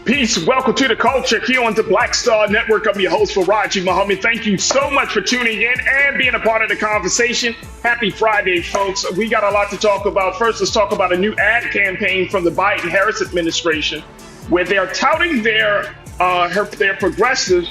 Peace. Welcome to the culture here on the Black Star Network. I'm your host, Farajii Muhammad. Thank you so much for tuning in and being a part of the conversation. Happy Friday, folks. We got a lot to talk about. First, let's talk about a new ad campaign from the Biden-Harris administration, where they're touting their progressive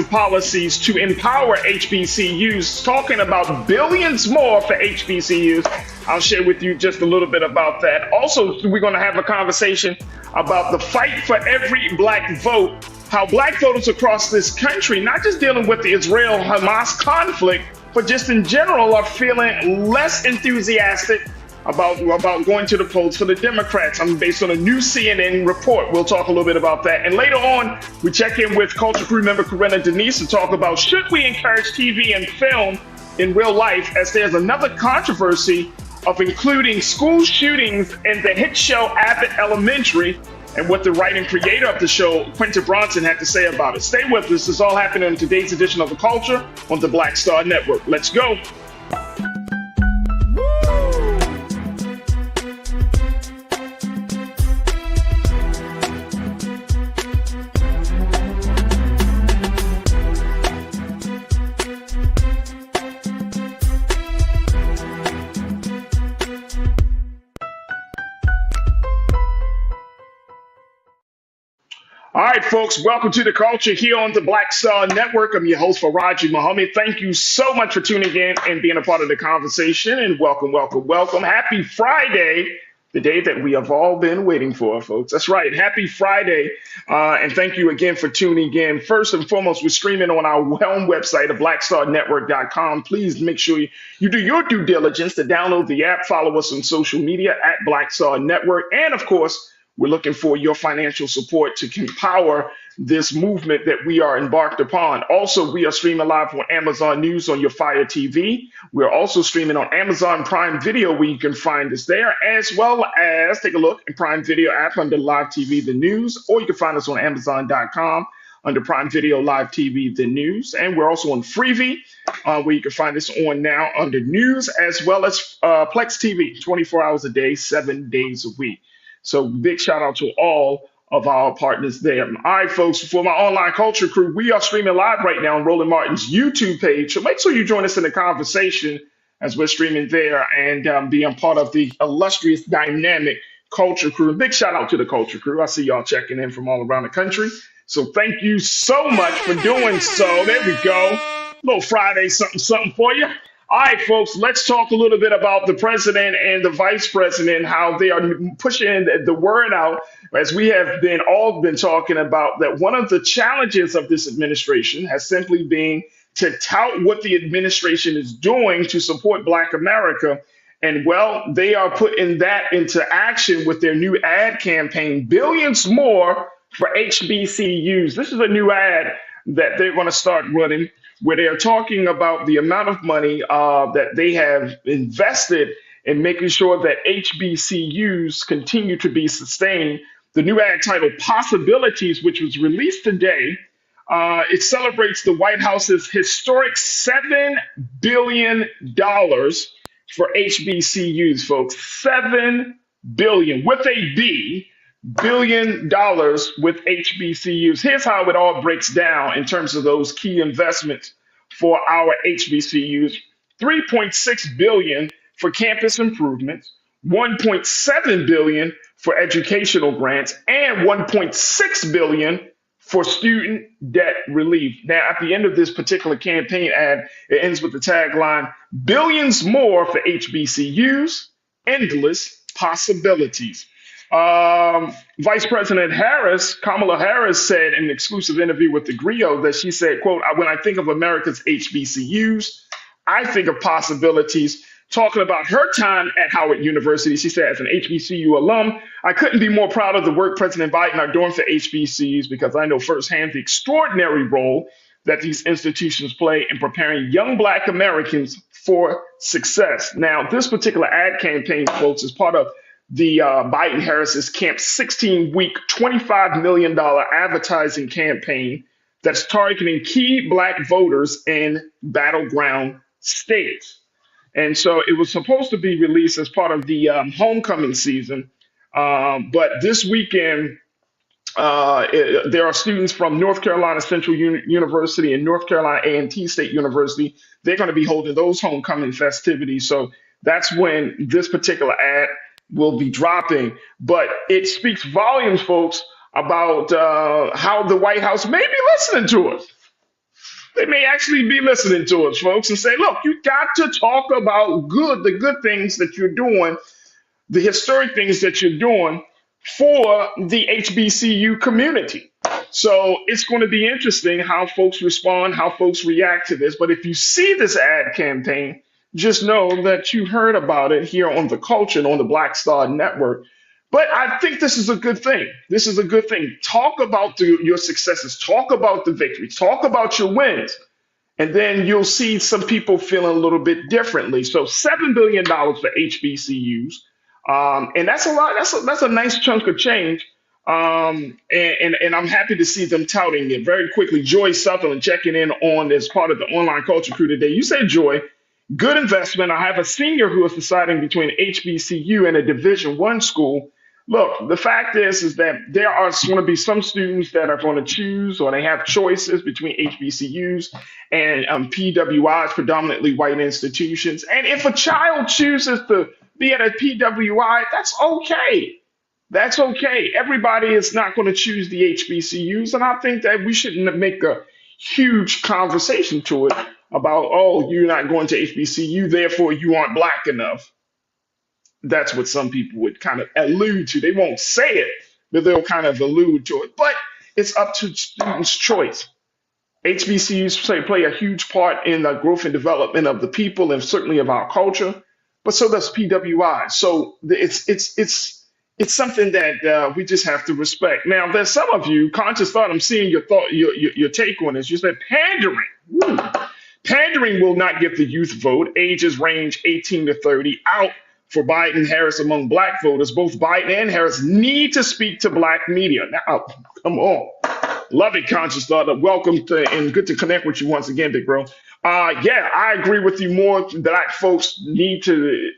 policies to empower HBCUs, talking about billions more for HBCUs. I'll share with you just a little bit about that. Also, we're going to have a conversation about the fight for every black vote, how black voters across this country, not just dealing with the Israel-Hamas conflict, but just in general are feeling less enthusiastic about going to the polls for the Democrats. I'm based on a new CNN report. We'll talk a little bit about that. And later on, we check in with Culture Crew member Corinna Denise to talk about should we encourage TV and film in real life, as there's another controversy of including school shootings in the hit show Abbott Elementary, and what the writer and creator of the show, Quentin Bronson, had to say about it. Stay with us. This is all happening in today's edition of The Culture on the Black Star Network. Let's go. All right, folks, welcome to the culture here on the Black Star Network. I'm your host, Farajii Muhammad. Thank you so much for tuning in and being a part of the conversation. And welcome, welcome, welcome. Happy Friday, the day that we have all been waiting for, folks. That's right. Happy Friday. And thank you again for tuning in. First and foremost, we're streaming on our home website at blackstarnetwork.com. Please make sure you do your due diligence to download the app, follow us on social media at Black Star Network. And of course, we're looking for your financial support to empower this movement that we are embarked upon. Also, we are streaming live on Amazon News on your Fire TV. We're also streaming on Amazon Prime Video, where you can find us there, as well as take a look at Prime Video app under Live TV The News, or you can find us on Amazon.com under Prime Video Live TV The News. And we're also on Freevee, where you can find us on now under News, as well as Plex TV, 24 hours a day, 7 days a week. So big shout out to all of our partners there. All right, folks, for my online culture crew, we are streaming live right now on Roland Martin's YouTube page. So make sure you join us in the conversation as we're streaming there and being part of the illustrious, dynamic culture crew. Big shout out to the culture crew. I see y'all checking in from all around the country. So thank you so much for doing so. There we go. Little Friday something for you. All right, folks, let's talk a little bit about the president and the vice president, how they are pushing the word out, as we have all been talking about, that one of the challenges of this administration has simply been to tout what the administration is doing to support Black America. And well, they are putting that into action with their new ad campaign, billions more for HBCUs. This is a new ad that they're going to start running, where they are talking about the amount of money that they have invested in making sure that HBCUs continue to be sustained. The new ad titled Possibilities, which was released today, it celebrates the White House's historic $7 billion for HBCUs, folks. $7 billion with a B. $1 billion with HBCUs. Here's how it all breaks down in terms of those key investments for our HBCUs. $3.6 billion for campus improvements, $1.7 billion for educational grants, and $1.6 billion for student debt relief. Now, at the end of this particular campaign ad, it ends with the tagline, "Billions more for HBCUs, endless possibilities." Vice President Kamala Harris, said in an exclusive interview with the Griot that she said, quote, "When I think of America's HBCUs, I think of possibilities." Talking about her time at Howard University, she said, as an HBCU alum, "I couldn't be more proud of the work President Biden are doing for HBCUs, because I know firsthand the extraordinary role that these institutions play in preparing young Black Americans for success." Now, this particular ad campaign, folks, is part of the Biden-Harris's Camp 16-week, $25 million advertising campaign that's targeting key Black voters in battleground states. And so it was supposed to be released as part of the homecoming season. But this weekend, There are students from North Carolina Central University and North Carolina A&T State University. They're going to be holding those homecoming festivities. So that's when this particular ad will be dropping. But it speaks volumes, folks, about how the White House may be listening to us. They may actually be listening to us, folks, and say, look, you got to talk about the good things that you're doing, the historic things that you're doing for the HBCU community. So it's going to be interesting how folks respond, how folks react to this. But if you see this ad campaign, just know that you heard about it here on the Culture and on the Black Star Network. But I think this is a good thing. This is a good thing. Talk about your successes, talk about the victories, talk about your wins. And then you'll see some people feeling a little bit differently. So $7 billion for HBCUs. And that's a lot. That's a nice chunk of change. And I'm happy to see them touting it very quickly. Joy Sutherland checking in on as part of the online culture crew today. You said, Joy, good investment. I have a senior who is deciding between HBCU and a Division I school. Look, the fact is that there are going to be some students that are going to choose, or they have choices between HBCUs and PWIs, predominantly white institutions. And if a child chooses to be at a PWI, that's okay. That's okay. Everybody is not going to choose the HBCUs. And I think that we shouldn't make a huge conversation to it about, oh, you're not going to HBCU, therefore you aren't black enough. That's what some people would kind of allude to. They won't say it, but they'll kind of allude to it. But it's up to students' choice. HBCUs play a huge part in the growth and development of the people and certainly of our culture, but so does PWI. So it's something that we just have to respect. Now, there's some of you, conscious thought, I'm seeing your take on this. You said pandering. Ooh. Pandering will not get the youth vote. Ages range 18 to 30 out for Biden Harris among black voters. Both Biden and Harris need to speak to black media. Now, come on. Love it, conscious thought. Welcome to, and good to connect with you once again, big bro. Yeah, I agree with you more. Black folks need to,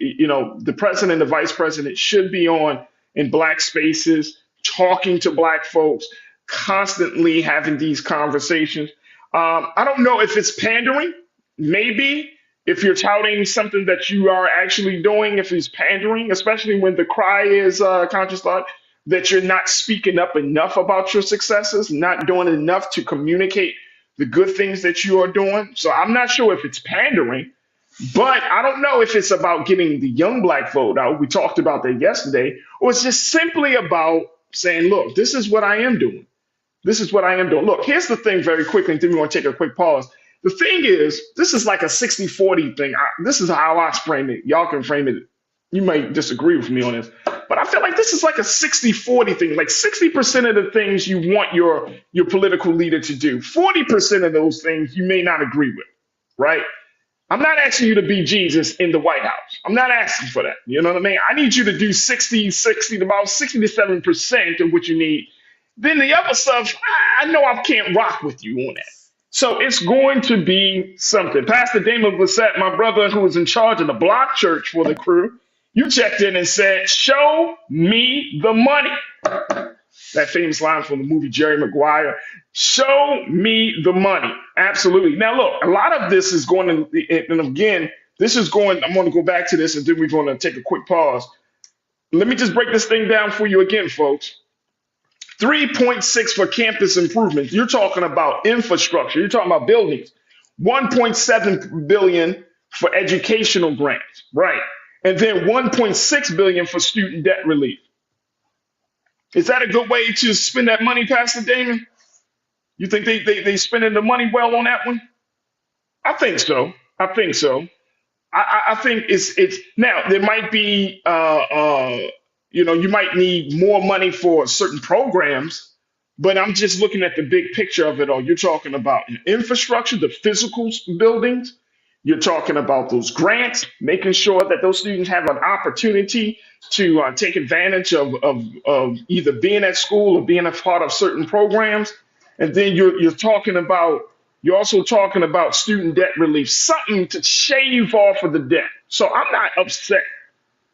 the president and the vice president should be on in black spaces, talking to black folks, constantly having these conversations. I don't know if it's pandering. Maybe if you're touting something that you are actually doing, if it's pandering, especially when the cry is conscious thought, that you're not speaking up enough about your successes, not doing enough to communicate the good things that you are doing. So I'm not sure if it's pandering, but I don't know if it's about getting the young black vote out. We talked about that yesterday, or it's just simply about saying, look, this is what I am doing. This is what I am doing. Look, here's the thing very quickly, and then we're going to take a quick pause. The thing is, this is like a 60-40 thing. This is how I frame it. Y'all can frame it. You might disagree with me on this, but I feel like this is like a 60-40 thing. Like 60% of the things you want your political leader to do, 40% of those things you may not agree with, right? I'm not asking you to be Jesus in the White House. I'm not asking for that. You know what I mean? I need you to do 60, about 60 to 7% of what you need. Then the other stuff, I know I can't rock with you on that. So it's going to be something. Pastor Damon Blissett, my brother who is in charge of the block church for the crew, you checked in and said, show me the money. That famous line from the movie Jerry Maguire. Show me the money. Absolutely. Now, look, a lot of this is going to, and again, I'm going to go back to this and then we're going to take a quick pause. Let me just break this thing down for you again, folks. 3.6 for campus improvements. You're talking about infrastructure. You're talking about buildings. 1.7 billion for educational grants, right? And then 1.6 billion for student debt relief. Is that a good way to spend that money, Pastor Damon? You think they spending the money well on that one? I think so. I think so. I think it's now there might be you might need more money for certain programs, but I'm just looking at the big picture of it all. You're talking about infrastructure, the physical buildings. You're talking about those grants, making sure that those students have an opportunity to take advantage of either being at school or being a part of certain programs. And then you're also talking about student debt relief, something to shave off of the debt. So I'm not upset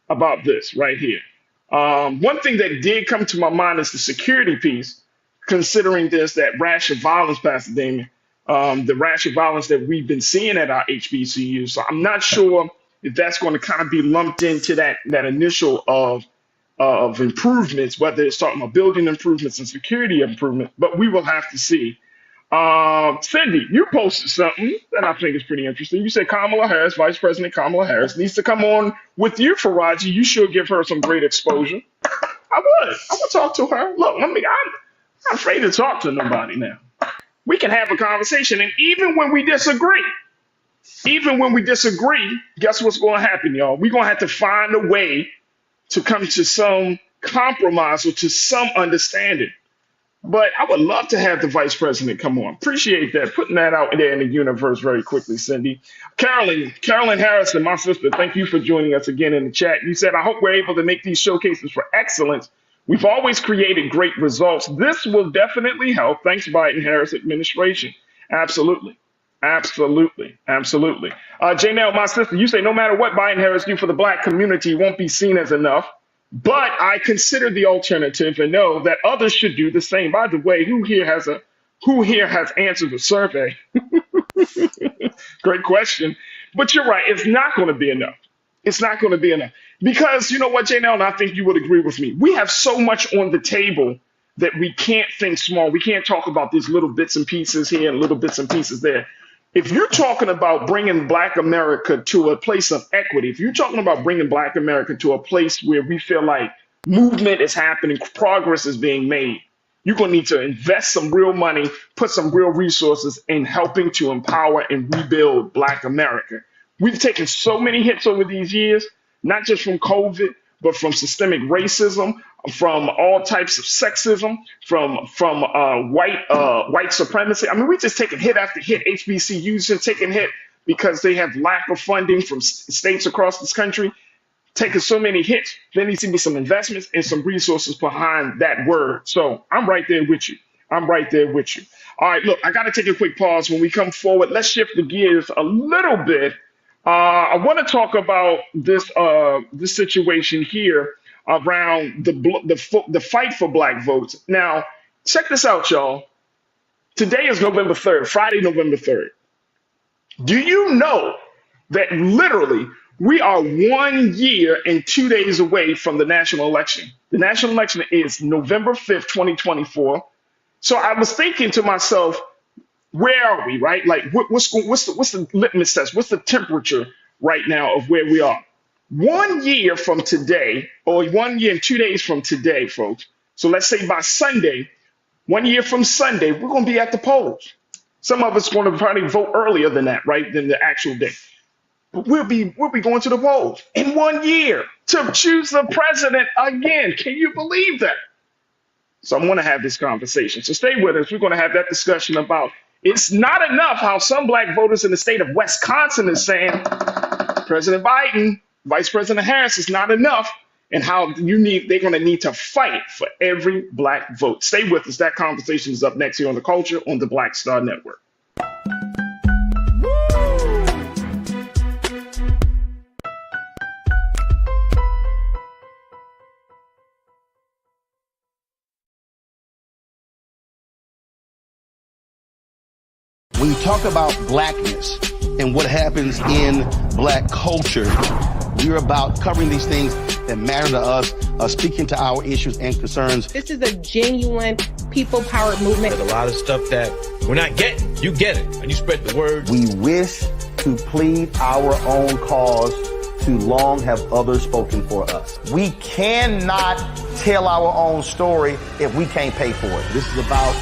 about this right here. One thing that did come to my mind is the security piece. considering that rash of violence, Pastor Damien, the rash of violence that we've been seeing at our HBCUs. So I'm not sure if that's going to kind of be lumped into that initial of improvements, whether it's talking about building improvements and security improvement, but we will have to see. Cindy, you posted something that I think is pretty interesting. You said Kamala Harris, Vice President Kamala Harris, needs to come on with you, Farajii. You should give her some great exposure. I would talk to her. Look, I'm not afraid to talk to nobody now. We can have a conversation, and even when we disagree, guess what's going to happen, y'all? We're going to have to find a way to come to some compromise or to some understanding. But I would love to have the vice president come on. Appreciate that. Putting that out there in the universe very quickly, Cindy. Carolyn Harrison, my sister, thank you for joining us again in the chat. You said, I hope we're able to make these showcases for excellence. We've always created great results. This will definitely help. Thanks, Biden-Harris administration. Absolutely. Absolutely. Absolutely. Janelle, my sister, you say no matter what Biden-Harris do for the black community, it won't be seen as enough. But I consider the alternative and know that others should do the same. By the way, who here has answered the survey? Great question. But you're right. It's not going to be enough. It's not going to be enough. Because you know what, Janelle, and I think you would agree with me. We have so much on the table that we can't think small. We can't talk about these little bits and pieces here and little bits and pieces there. If you're talking about bringing Black America to a place of equity, if you're talking about bringing Black America to a place where we feel like movement is happening, progress is being made, you're going to need to invest some real money, put some real resources in helping to empower and rebuild Black America. We've taken so many hits over these years, not just from COVID, but from systemic racism, from all types of sexism, from white supremacy. I mean, we just taking hit after hit. HBCUs are taking hit because they have lack of funding from states across this country, taking so many hits. There needs to be some investments and some resources behind that word. So I'm right there with you. I'm right there with you. All right, look, I got to take a quick pause. When we come forward, let's shift the gears a little bit. I want to talk about this situation here around the fight for Black votes. Now, check this out, y'all. Today is November 3rd, Friday, November 3rd. Do you know that literally we are 1 year and 2 days away from the national election? The national election is November 5th, 2024. So I was thinking to myself, where are we, right? Like, what's the litmus test? What's the temperature right now of where we are? 1 year from today, or 1 year and 2 days from today, folks. So let's say by Sunday, 1 year from Sunday, we're going to be at the polls. Some of us are going to probably vote earlier than that, right? Than the actual day. But we'll be going to the polls in 1 year to choose the president again. Can you believe that? So I want to have this conversation. So stay with us. We're going to have that discussion about it's not enough how some Black voters in the state of Wisconsin is saying President Biden, Vice President Harris is not enough, and how they're going to need to fight for every Black vote. Stay with us. That conversation is up next here on The Culture on the Black Star Network. When you talk about blackness and what happens in Black culture, we're about covering these things that matter to us, speaking to our issues and concerns. This is a genuine people-powered movement. There's a lot of stuff that we're not getting. You get it, and you spread the word. We wish to plead our own cause. Too long have others spoken for us. We cannot tell our own story if we can't pay for it. This is about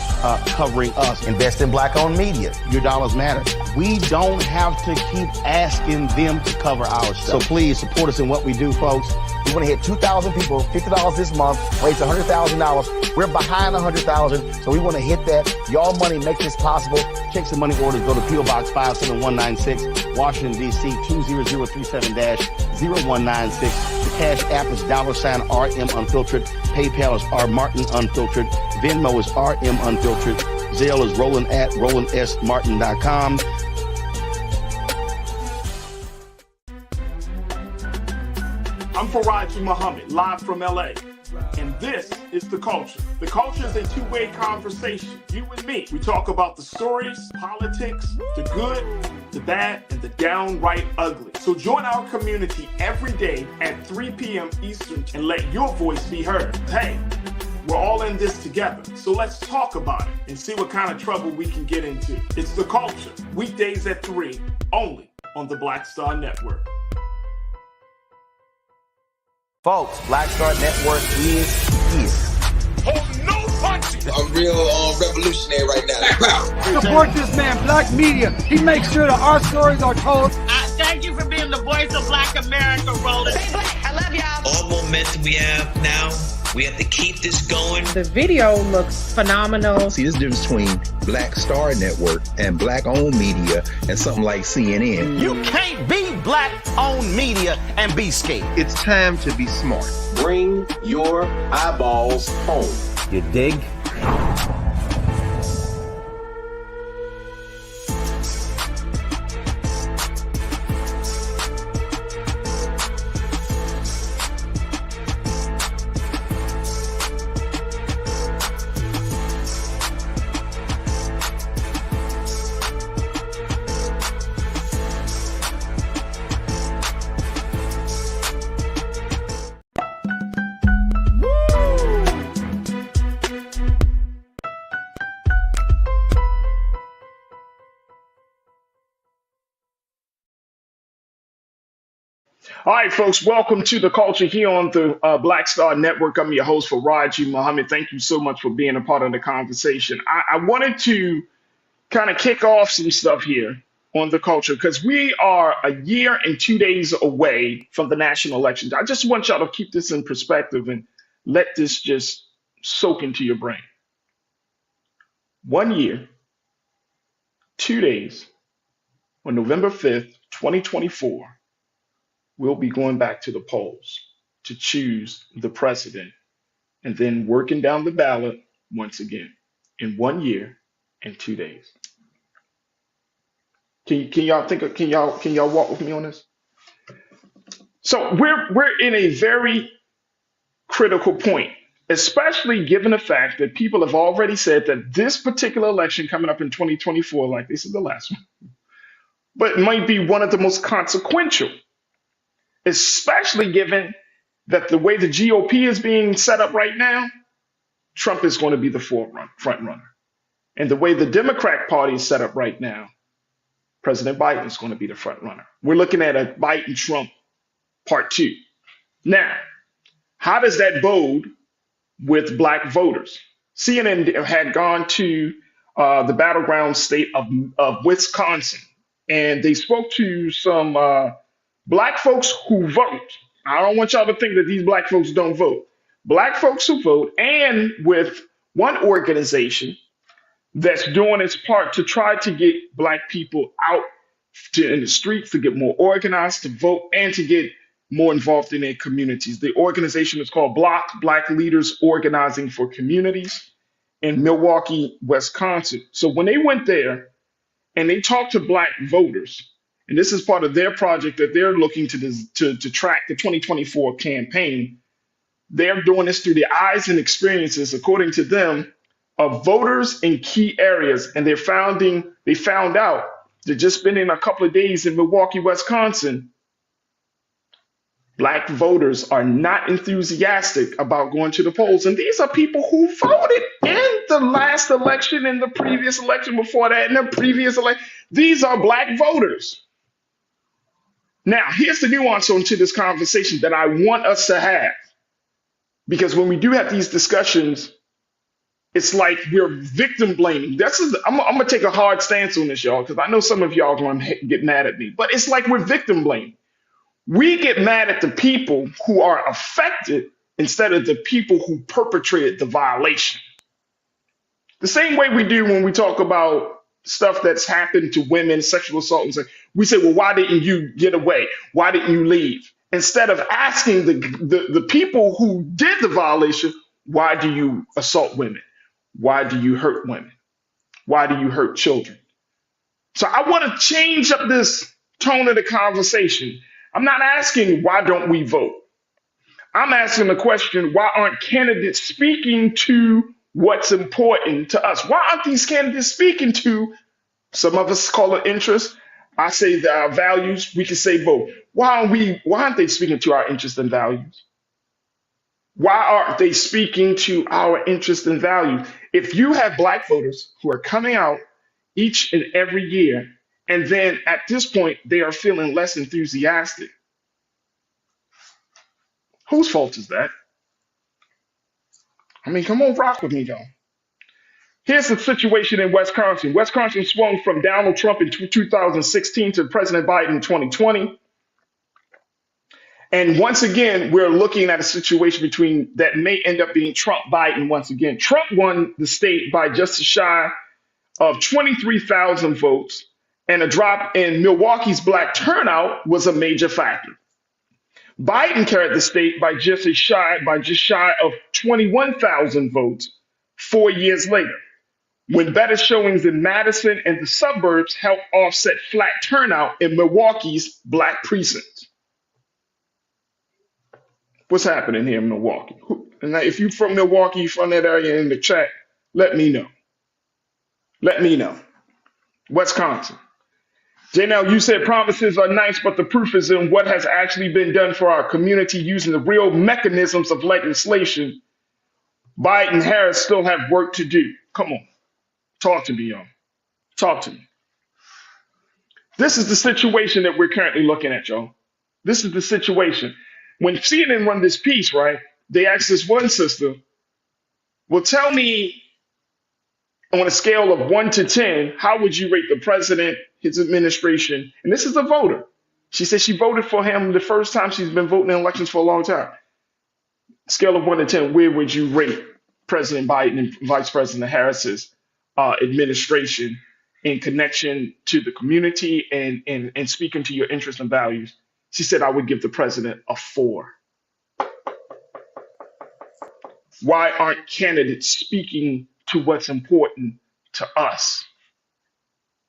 covering us. Invest in Black-owned media. Your dollars matter. We don't have to keep asking them to cover our stuff. So please support us in what we do, folks. We want to hit 2,000 people, $50 this month, raise $100,000. We're behind 100,000, so we want to hit that. Y'all money makes this possible. Check some money orders. Go to P.O. Box 57196, Washington, D.C. 20037-0196. The Cash App is $RM Unfiltered. PayPal is R Martin Unfiltered. Venmo is RM Unfiltered. Zelle is Roland at RolandSMartin.com. I'm Farajii Muhammad, live from LA. And this is The Culture. The Culture is a two-way conversation. You and me. We talk about the stories, politics, the good, the bad, and the downright ugly. So join our community every day at 3 p.m. Eastern and let your voice be heard. Hey, we're all in this together. So let's talk about it and see what kind of trouble we can get into. It's The Culture. Weekdays at 3, only on the Black Star Network. Folks, Black Star Network is here. Hold no punches. I'm real revolutionary right now. Black power. Support this man, Black Media. He makes sure that our stories are told. Thank you for being the voice of Black America, Roland. Stay black. I love y'all. All momentum we have now, we have to keep this going. The video looks phenomenal. See, this difference between Black Star Network and black-owned media and something like CNN. You can't be black-owned media and be scared. It's time to be smart. Bring your eyeballs home. You dig? All right, folks, welcome to The Culture here on the Black Star Network. I'm your host, Farajii Muhammad. Thank you so much for being a part of the conversation. I wanted to kind of kick off some stuff here on The Culture because we are a year and 2 days away from the national elections. I just want y'all to keep this in perspective and let this just soak into your brain. 1 year, 2 days, on November 5th, 2024, we'll be going back to the polls to choose the president and then working down the ballot once again in 1 year and 2 days. Can y'all walk with me on this? So we're in a very critical point, especially given the fact that people have already said that this particular election coming up in 2024, like this is the last one, but it might be one of the most consequential, especially given that the way the GOP is being set up right now, Trump is going to be the front runner. And the way the Democrat Party is set up right now, President Biden is going to be the front runner. We're looking at a Biden-Trump part 2. Now, how does that bode with black voters? CNN had gone to the battleground state of Wisconsin, and they spoke to some black folks who vote. I don't want y'all to think that these black folks don't vote. Black folks who vote, and with one organization that's doing its part to try to get black people out in the streets, to get more organized, to vote, and to get more involved in their communities. The organization is called Block, Black Leaders Organizing for Communities, in Milwaukee, Wisconsin. So when they went there and they talked to black voters, and this is part of their project that they're looking to track the 2024 campaign. They're doing this through the eyes and experiences, according to them, of voters in key areas. And they found out that just spending a couple of days in Milwaukee, Wisconsin, black voters are not enthusiastic about going to the polls. And these are people who voted in the last election, in the previous election before that, in the previous election. These are black voters. Now, here's the nuance onto this conversation that I want us to have. Because when we do have these discussions, it's like we're victim blaming. I'm going to take a hard stance on this, y'all, because I know some of y'all are going to get mad at me. But it's like we're victim blaming. We get mad at the people who are affected instead of the people who perpetrated the violation. The same way we do when we talk about stuff that's happened to women, sexual assault, and we say, well, why didn't you get away? Why didn't you leave? Instead of asking the people who did the violation, why do you assault women? Why do you hurt women? Why do you hurt children? So I want to change up this tone of the conversation. I'm not asking why don't we vote. I'm asking the question, why aren't candidates speaking to what's important to us? Why aren't these candidates speaking to, some of us call it interest, I say that our values, we can say both. Why aren't they speaking to our interests and values? Why aren't they speaking to our interests and values? If you have black voters who are coming out each and every year, and then at this point they are feeling less enthusiastic, whose fault is that? I mean, come on, rock with me, y'all. Here's the situation in Wisconsin. Wisconsin swung from Donald Trump in 2016 to President Biden in 2020. And once again, we're looking at a situation between that may end up being Trump Biden once again. Trump won the state by just shy of 23,000 votes, and a drop in Milwaukee's black turnout was a major factor. Biden carried the state by just shy of 21,000 votes 4 years later, when better showings in Madison and the suburbs helped offset flat turnout in Milwaukee's black precincts. What's happening here in Milwaukee? And if you're from Milwaukee, from that area in the chat, let me know. Let me know. Wisconsin. Janelle, you said promises are nice, but the proof is in what has actually been done for our community using the real mechanisms of legislation. Biden and Harris still have work to do. Come on. Talk to me, y'all. Talk to me. This is the situation that we're currently looking at, y'all. This is the situation. When CNN run this piece, right, they asked this one sister, well, tell me on a scale of 1 to 10, how would you rate the president, his administration? And this is a voter. She said she voted for him the first time she's been voting in elections for a long time. Scale of 1 to 10, where would you rate President Biden and Vice President Harris's administration in connection to the community and speaking to your interests and values? She said, I would give the president a 4. Why aren't candidates speaking to what's important to us?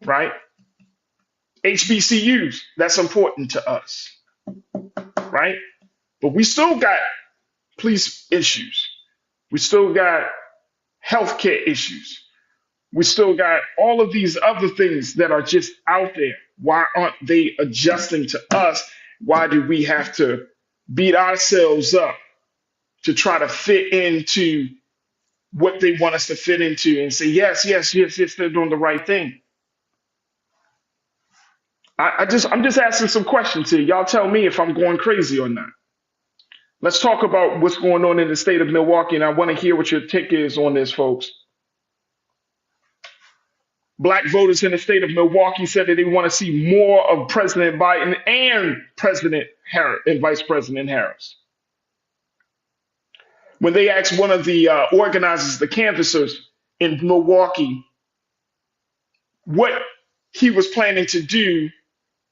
Right? HBCUs, that's important to us. Right? But we still got police issues. We still got healthcare issues. We still got all of these other things that are just out there. Why aren't they adjusting to us? Why do we have to beat ourselves up to try to fit into what they want us to fit into and say, yes, they're doing the right thing? I'm just asking some questions here. Y'all tell me if I'm going crazy or not. Let's talk about what's going on in the state of Milwaukee, and I want to hear what your take is on this, folks. Black voters in the state of Milwaukee said that they want to see more of President Biden and President Harris and Vice President Harris. When they asked one of the organizers, the canvassers in Milwaukee, what he was planning to do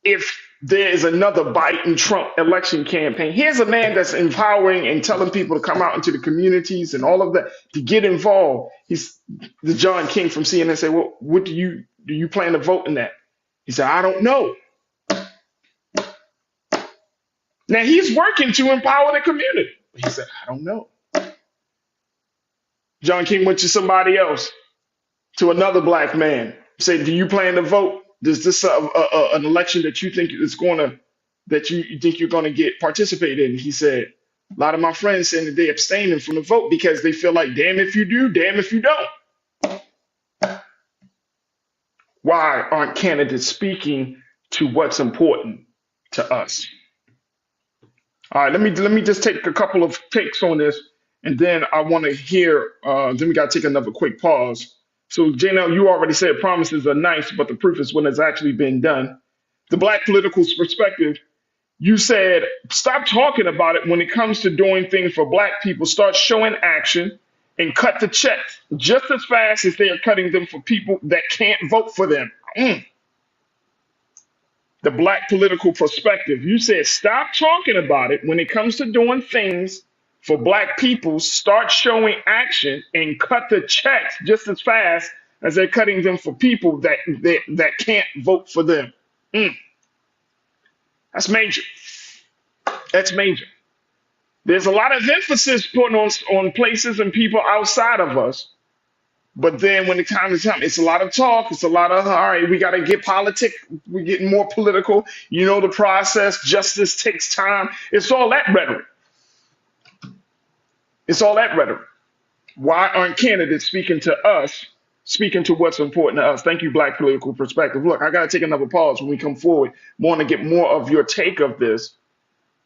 if there is another Biden-Trump election campaign. Here's a man that's empowering and telling people to come out into the communities and all of that to get involved. He's the John King from CNN said, well, what do you plan to vote in that? He said, I don't know. Now he's working to empower the community. He said, I don't know. John King went to somebody else, to another black man, said, do you plan to vote? Is this an election that you think is that you think you're going to get participate in? He said, a lot of my friends saying that they're abstaining from the vote because they feel like, damn if you do, damn if you don't. Why aren't candidates speaking to what's important to us? All right, let me just take a couple of takes on this, and then I want to hear. Then we got to take another quick pause. So, Janelle, you already said promises are nice, but the proof is when it's actually been done. The black political perspective, you said, stop talking about it when it comes to doing things for black people. Start showing action and cut the checks just as fast as they are cutting them for people that can't vote for them. The black political perspective, you said, stop talking about it when it comes to doing things for black people. Start showing action and cut the checks just as fast as they're cutting them for people that can't vote for them. That's major. That's major. There's a lot of emphasis put on places and people outside of us. But then when it comes to time, it's a lot of talk. It's a lot of, all right, we got to get we're getting more political. You know the process. Justice takes time. It's all that rhetoric. It's all that rhetoric. Why aren't candidates speaking to us, speaking to what's important to us? Thank you, Black Political Perspective. Look, I got to take another pause when we come forward. Want to get more of your take of this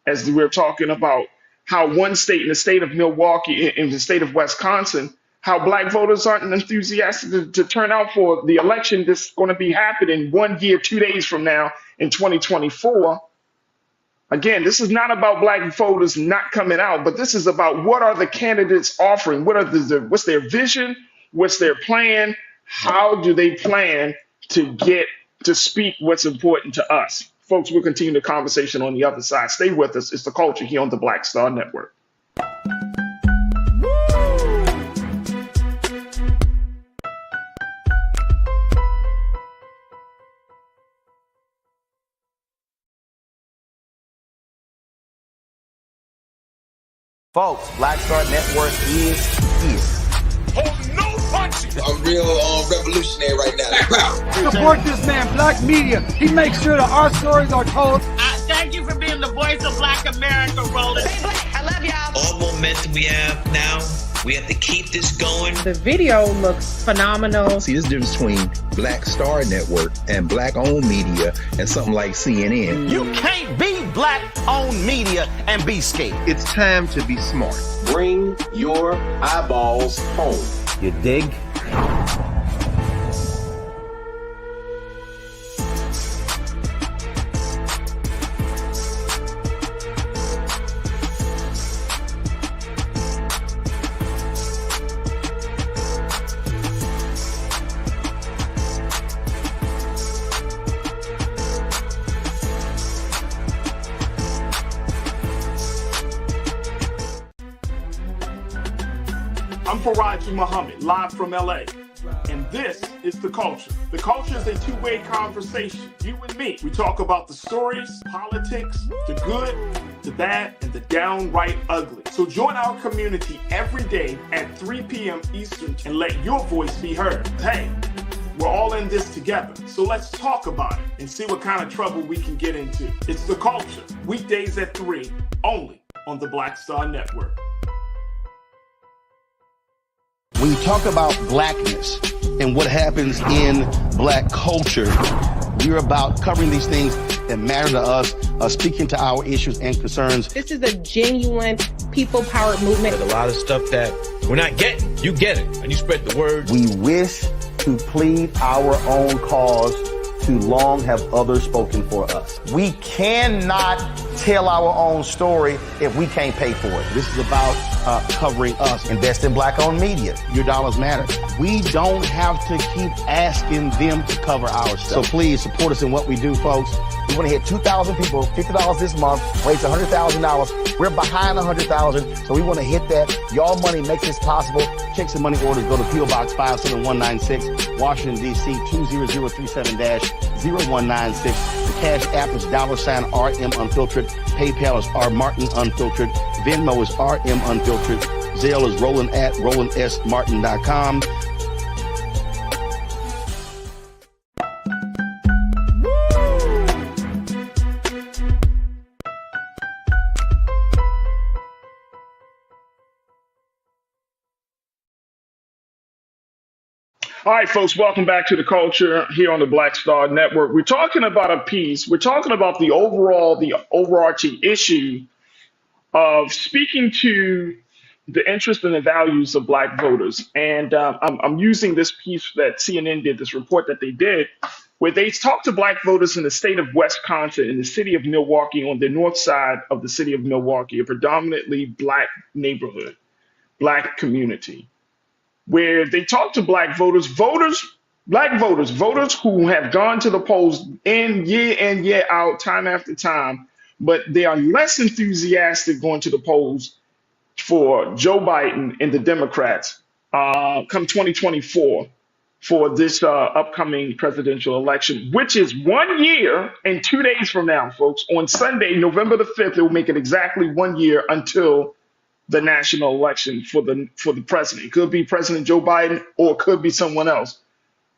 as we're talking about how one state, in the state of Milwaukee, in the state of Wisconsin, how Black voters aren't enthusiastic to turn out for the election that's going to be happening 1 year, 2 days from now in 2024. Again, this is not about Black voters not coming out, but this is about what are the candidates offering? What's their vision? What's their plan? How do they plan to get to speak what's important to us? Folks, we'll continue the conversation on the other side. Stay with us. It's The Culture here on the Black Star Network. Folks, Black Star Network is here. I'm real revolutionary right now. Support this man, Black Media. He makes sure that our stories are told. Thank you for being the voice of Black America, Roland. Stay black. I love y'all. All momentum we have now, we have to keep this going. The video looks phenomenal. See, this difference between Black Star Network and Black-owned media and something like CNN. You can't be Black-owned media and be scared. It's time to be smart. Bring your eyeballs home. You dig? I'm Farajii Muhammad, live from LA. And this is The Culture. The Culture is a two-way conversation. You and me. We talk about the stories, politics, the good, the bad, and the downright ugly. So join our community every day at 3 p.m. Eastern and let your voice be heard. Hey, we're all in this together. So let's talk about it and see what kind of trouble we can get into. It's The Culture, weekdays at 3, only on the Black Star Network. When you talk about blackness and what happens in Black culture, we're about covering these things that matter to us, speaking to our issues and concerns. This is a genuine people-powered movement. There's a lot of stuff that we're not getting. You get it, and you spread the word. We wish to plead our own cause. Too long have others spoken for us. We cannot tell our own story if we can't pay for it. This is about covering us. Invest in Black-owned media. Your dollars matter. We don't have to keep asking them to cover our stuff. So please support us in what we do, folks. We want to hit 2,000 people, $50 this month, raise $100,000. We're behind 100,000, so we want to hit that. Y'all money makes this possible. Checks and money orders go to P.O. Box 57196, Washington, D.C. 20037-0196. The Cash App is $RM Unfiltered. PayPal is R Martin Unfiltered. Venmo is RM Unfiltered. Zelle is Roland at RolandSMartin.com. All right, folks, welcome back to The Culture here on the Black Star Network. We're talking about a piece. We're talking about the overarching issue of speaking to the interest and the values of Black voters. And I'm using this piece that CNN did, this report that they did, where they talked to Black voters in the state of Wisconsin, in the city of Milwaukee, on the north side of the city of Milwaukee, a predominantly Black neighborhood, Black community, where they talk to Black voters, Black voters who have gone to the polls year out, time after time, but they are less enthusiastic going to the polls for Joe Biden and the Democrats come 2024 for this upcoming presidential election, which is 1 year and 2 days from now, folks. On Sunday, November the 5th, it will make it exactly 1 year until the national election for the president. It could be President Joe Biden or it could be someone else.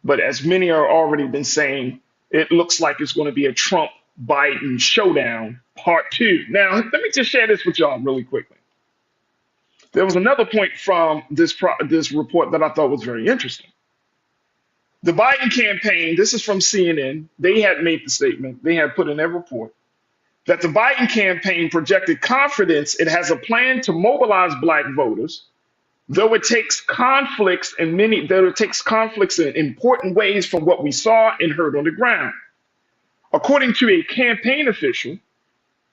But as many are already been saying, it looks like it's going to be a Trump Biden showdown part 2. Now, let me just share this with y'all really quickly. There was another point from this report that I thought was very interesting. The Biden campaign, this is from CNN, they had made the statement, they had put in their report, that the Biden campaign projected confidence it has a plan to mobilize black voters, though it takes conflicts in important ways from what we saw and heard on the ground. According to a campaign official,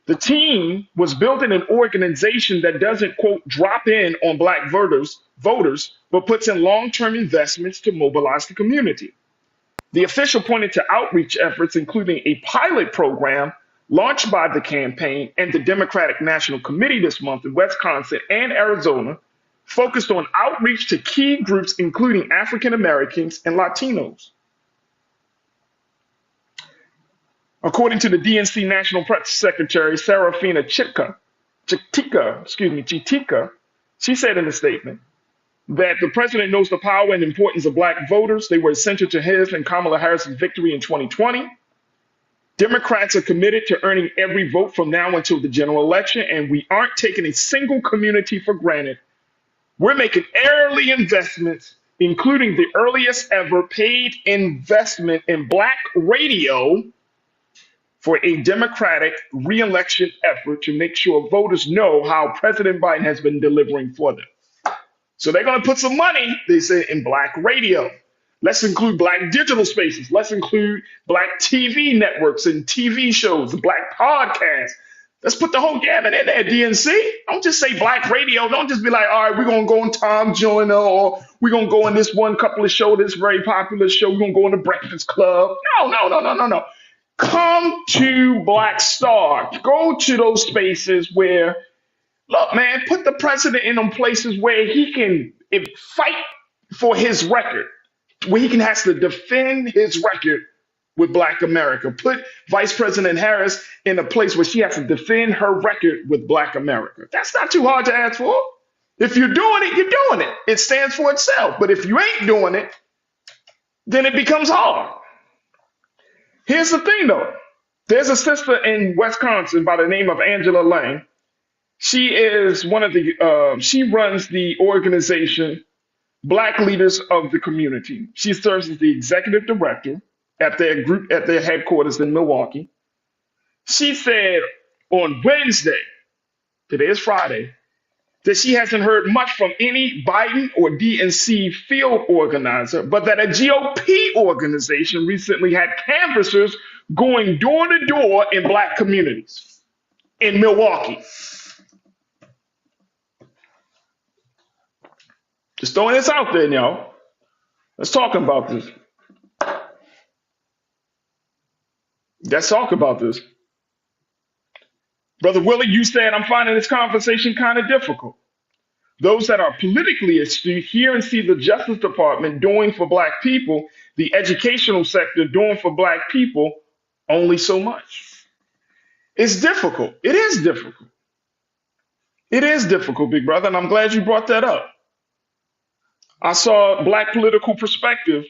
the team was building an organization that doesn't, quote, drop in on black voters, but puts in long-term investments to mobilize the community. The official pointed to outreach efforts, including a pilot program launched by the campaign and the Democratic National Committee this month in Wisconsin and Arizona, focused on outreach to key groups, including African Americans and Latinos. According to the DNC National Press Secretary, Serafina Chitika, she said in a statement that the president knows the power and importance of black voters. They were essential to his and Kamala Harris's victory in 2020. Democrats are committed to earning every vote from now until the general election, and we aren't taking a single community for granted. We're making early investments, including the earliest ever paid investment in black radio for a Democratic re-election effort to make sure voters know how President Biden has been delivering for them. So they're going to put some money, they say, in black radio. Let's include black digital spaces. Let's include black TV networks and TV shows, black podcasts. Let's put the whole gamut in there, DNC. Don't just say black radio. Don't just be like, all right, we're going to go on Tom Joyner, or we're going to go on this one couple of show, this very popular show. We're going to go on the Breakfast Club. No. Come to Black Star. Go to those spaces where, look, man, put the president in them places where he can fight for his record, where he has to defend his record with Black America. Put Vice President Harris in a place where she has to defend her record with Black America. That's not too hard to ask for. If you're doing it, you're doing it. It stands for itself. But if you ain't doing it, then it becomes hard. Here's the thing, though. There's a sister in Wisconsin by the name of Angela Lang. She is she runs the organization Black Leaders of the Community. She serves as the executive director at their headquarters in Milwaukee. She said on Wednesday, today is Friday, that she hasn't heard much from any Biden or DNC field organizer, but that a GOP organization recently had canvassers going door to door in black communities in Milwaukee. Just throwing this out there, y'all. Let's talk about this. Let's talk about this. Brother Willie, you said, I'm finding this conversation kind of difficult. Those that are politically astute hear and see the Justice Department doing for black people, the educational sector doing for black people only so much. It's difficult. It is difficult. It is difficult, big brother, and I'm glad you brought that up. I saw Black Political Perspective.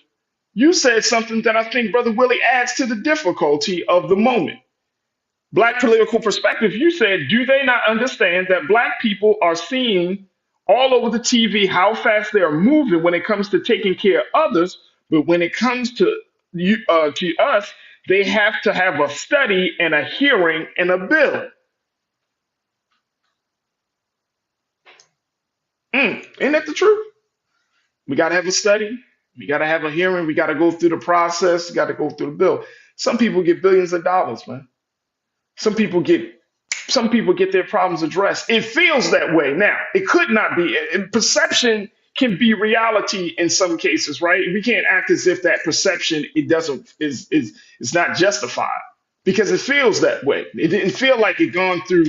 You said something that I think, Brother Willie, adds to the difficulty of the moment. Black Political Perspective, you said, do they not understand that black people are seeing all over the TV how fast they are moving when it comes to taking care of others, but when it comes to us, they have to have a study and a hearing and a bill. Ain't that the truth? We got to have a study. We got to have a hearing. We got to go through the process. We got to go through the bill. Some people get billions of dollars, man. Some people get their problems addressed. It feels that way. Now, it could not be. And perception can be reality in some cases, right? We can't act as if that perception is not justified because it feels that way. It didn't feel like it gone through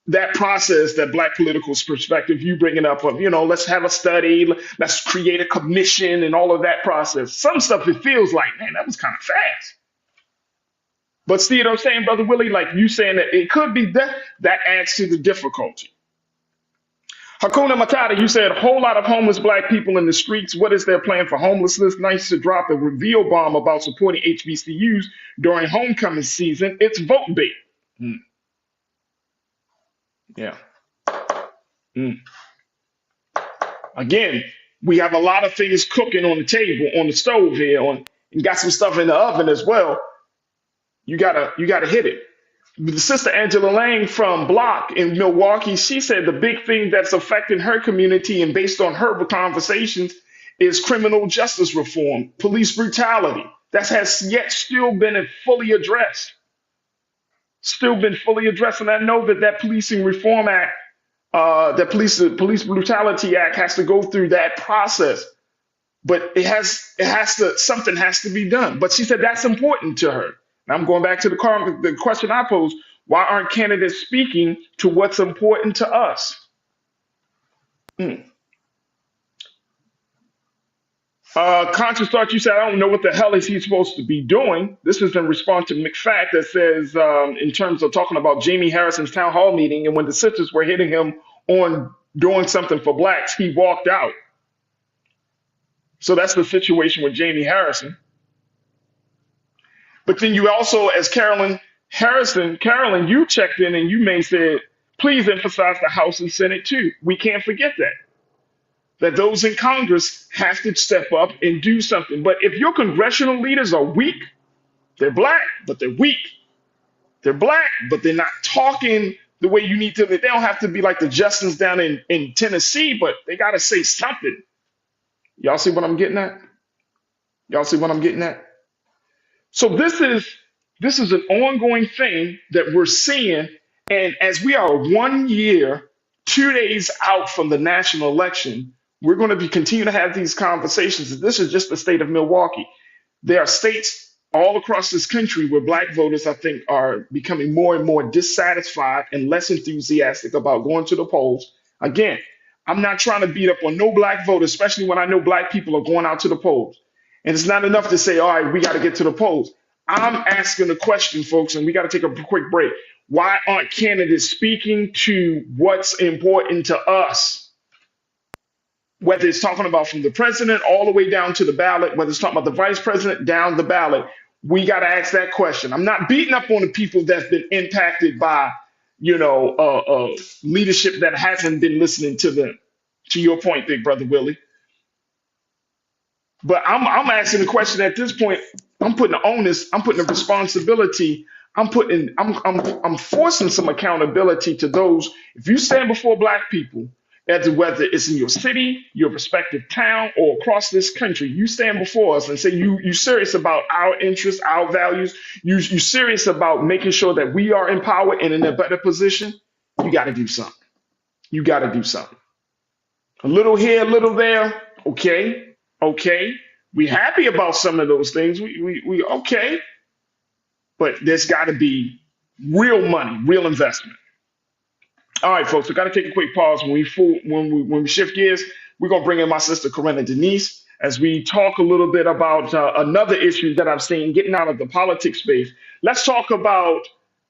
that process, that black political perspective you bringing up of, let's have a study, let's create a commission and all of that process. Some stuff it feels like, man, that was kind of fast. But see what I'm saying, Brother Willie? Like you saying that it could be that adds to the difficulty. Hakuna Matata, you said a whole lot of homeless black people in the streets. What is their plan for homelessness? Nice to drop a reveal bomb about supporting HBCUs during homecoming season. It's vote bait. Yeah. Again, we have a lot of things cooking on the table, on the stove here, and got some stuff in the oven as well. You gotta hit it. The sister Angela Lang from Block in Milwaukee, she said the big thing that's affecting her community and based on her conversations is criminal justice reform, police brutality. That has yet still been fully addressed. And I know that Policing Reform Act, the Police Brutality Act has to go through that process. But something has to be done. But she said that's important to her. Now I'm going back to the question I posed. Why aren't candidates speaking to what's important to us? Conscious Thought, you said, I don't know what the hell is he supposed to be doing. This is in response to McFact that says, in terms of talking about Jamie Harrison's town hall meeting, and when the sisters were hitting him on doing something for blacks, he walked out. So that's the situation with Jamie Harrison. But then you also, as Carolyn, you checked in and you said, please emphasize the House and Senate too. We can't forget that those in Congress have to step up and do something. But if your congressional leaders are weak, they're black, but they're weak. They're black, but they're not talking the way you need to. They don't have to be like the Justins down in Tennessee, but they got to say something. Y'all see what I'm getting at? So this is an ongoing thing that we're seeing. And as we are 1 year, 2 days out from the national election, we're going to continue to have these conversations. This is just the state of Milwaukee. There are states all across this country where black voters, I think, are becoming more and more dissatisfied and less enthusiastic about going to the polls. Again, I'm not trying to beat up on no black voter, especially when I know black people are going out to the polls. And it's not enough to say, all right, we got to get to the polls. I'm asking the question, folks, and we got to take a quick break. Why aren't candidates speaking to what's important to us? Whether it's talking about from the president all the way down to the ballot, whether it's talking about the vice president down the ballot, we got to ask that question. I'm not beating up on the people that's been impacted by, leadership that hasn't been listening to them. To your point, Big Brother Willie. But I'm asking the question at this point. I'm putting the onus. I'm putting the responsibility. I'm forcing some accountability to those. If you stand before black people, whether it's in your city, your respective town, or across this country, you stand before us and say you serious about our interests, our values. You serious about making sure that we are empowered and in a better position. You got to do something. A little here, a little there. Okay. We happy about some of those things. We okay. But there's got to be real money, real investment. All right, folks, we got to take a quick pause. When we shift gears, we're going to bring in my sister, Corinna Denise, as we talk a little bit about another issue that I've seen getting out of the politics space. Let's talk about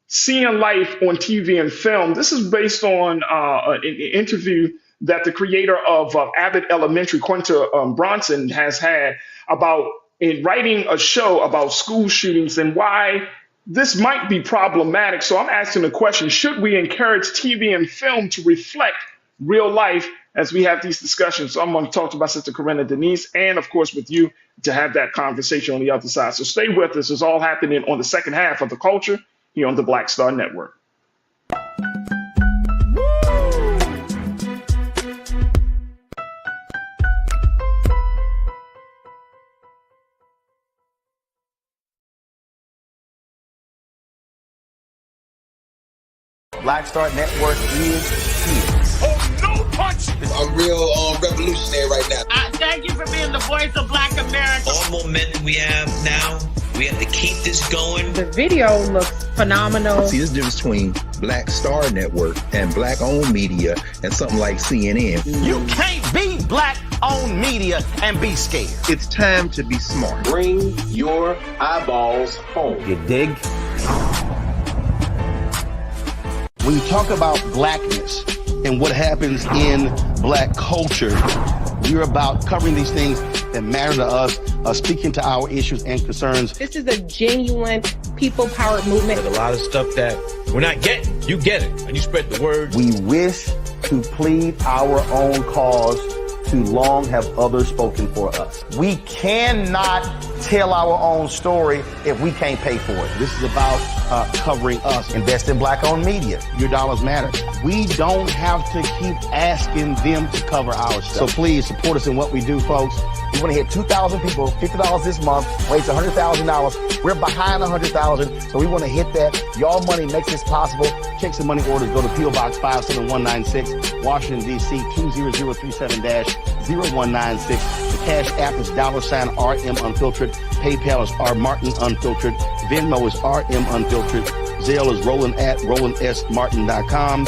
seeing life on TV and film. This is based on an interview that the creator of Abbott Elementary, Quinta Bronson, has had about in writing a show about school shootings and why this might be problematic. So I'm asking the question, should we encourage TV and film to reflect real life as we have these discussions? So I'm going to talk to my sister Corinna Denise and, of course, with you to have that conversation on the other side. So stay with us. It's all happening on the second half of The Culture here on the Black Star Network. Black Star Network is here. Oh, no punch! I'm real revolutionary right now. Thank you for being the voice of Black America. All momentum we have now, we have to keep this this going. The video looks phenomenal. See, this difference between Black Star Network and black-owned media and something like CNN. You can't be black-owned media and be scared. It's time to be smart. Bring your eyeballs home. You dig? When you talk about blackness and what happens in black culture, we're about covering these things that matter to us, speaking to our issues and concerns. This is a genuine people-powered movement. There's a lot of stuff that we're not getting. You get it, and you spread the word. We wish to plead our own cause. Too long have others spoken for us. We cannot tell our own story if we can't pay for it. This is about covering us. Invest in black-owned media. Your dollars matter. We don't have to keep asking them to cover our stuff. So please support us in what we do, folks. We want to hit 2,000 people, $50 this month, raise $100,000. We're behind 100,000, so we want to hit that. Y'all money makes this possible. Checks and money orders go to PO Box 57196, Washington, D.C. 20037-0196. The Cash App is $RM Unfiltered. PayPal is R Martin Unfiltered. Venmo is RM Unfiltered. Zelle is Roland at RolandSMartin.com.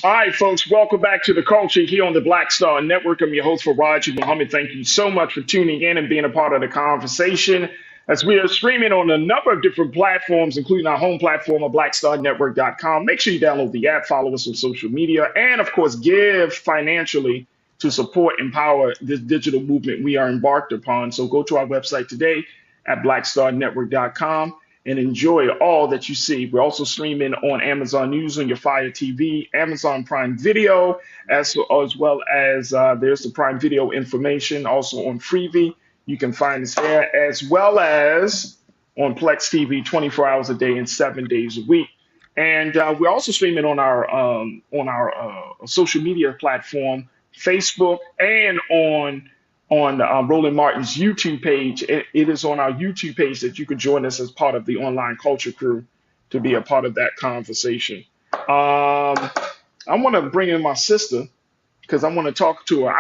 All right, folks, welcome back to The Culture here on the Black Star Network. I'm your host, Farajii Muhammad. Thank you so much for tuning in and being a part of the conversation as we are streaming on a number of different platforms, including our home platform of blackstarnetwork.com. Make sure you download the app, follow us on social media, and, of course, give financially to support and empower this digital movement we are embarked upon. So go to our website today at blackstarnetwork.com. and enjoy all that you see. We're also streaming on Amazon News on your Fire TV, Amazon Prime Video, as well as there's the Prime Video information also on Freevee. You can find us there, as well as on Plex TV 24 hours a day and 7 days a week. And we're also streaming on our social media platform, Facebook, and on Roland Martin's YouTube page. It is on our YouTube page that you can join us as part of the online culture crew to be a part of that conversation. I want to bring in my sister because I want to talk to her.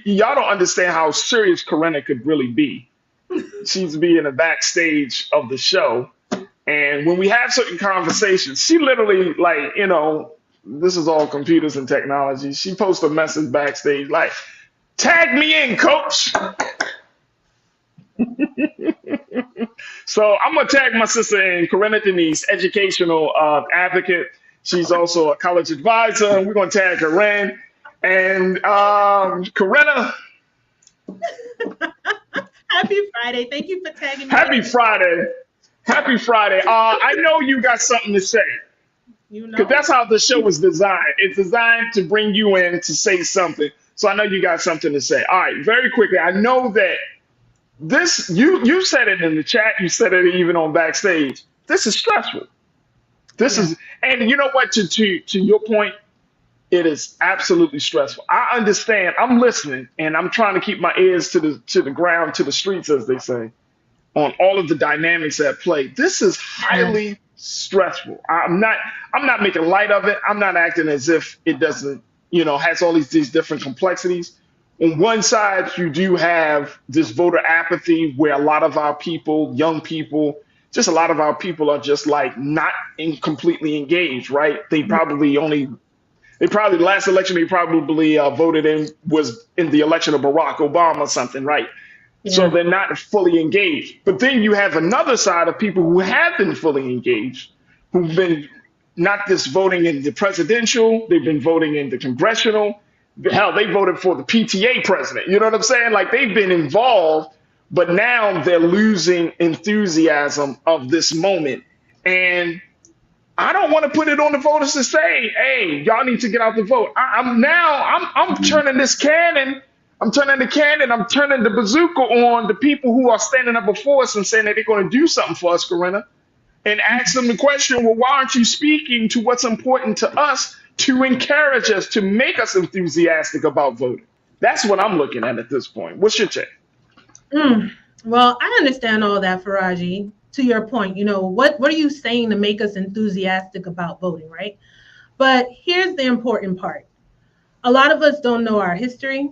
Y'all don't understand how serious Corinna could really be. She's be in the backstage of the show. And when we have certain conversations, she literally, like, this is all computers and technology. She posts a message backstage like, "Tag me in, coach." So I'm going to tag my sister in, Corinna Denise, educational advocate. She's also a college advisor, and we're going to tag her in. And Corinna. Happy Friday. Thank you for tagging me. Happy Friday. Happy Friday. I know you got something to say. Because that's how the show is designed. It's designed to bring you in to say something. So I know you got something to say. All right, very quickly. I know that this, you said it in the chat. You said it even on backstage. This is stressful. This is, and you know what, to your point, it is absolutely stressful. I understand. I'm listening, and I'm trying to keep my ears to the ground, to the streets, as they say, on all of the dynamics at play. This is highly stressful. I'm not making light of it. I'm not acting as if it doesn't, has all these different complexities. On one side, you do have this voter apathy where a lot of our people, young people, just a lot of our people are just like not completely engaged, right? They probably the last election they probably voted in was in the election of Barack Obama or something, right? Yeah. So they're not fully engaged. But then you have another side of people who have been fully engaged, who've been not just voting in the presidential, they've been voting in the congressional. Hell, they voted for the PTA president. You know what I'm saying? Like, they've been involved, but now they're losing enthusiasm of this moment. And I don't want to put it on the voters to say, hey, y'all need to get out the vote. I'm turning this cannon. I'm turning the cannon. I'm turning the bazooka on the people who are standing up before us and saying that they're going to do something for us, Corinna, and ask them the question, well, why aren't you speaking to what's important to us to encourage us, to make us enthusiastic about voting? That's what I'm looking at this point. What's your take? Well, I understand all that, Farajii. to your point, what are you saying to make us enthusiastic about voting, right? But here's the important part. A lot of us don't know our history.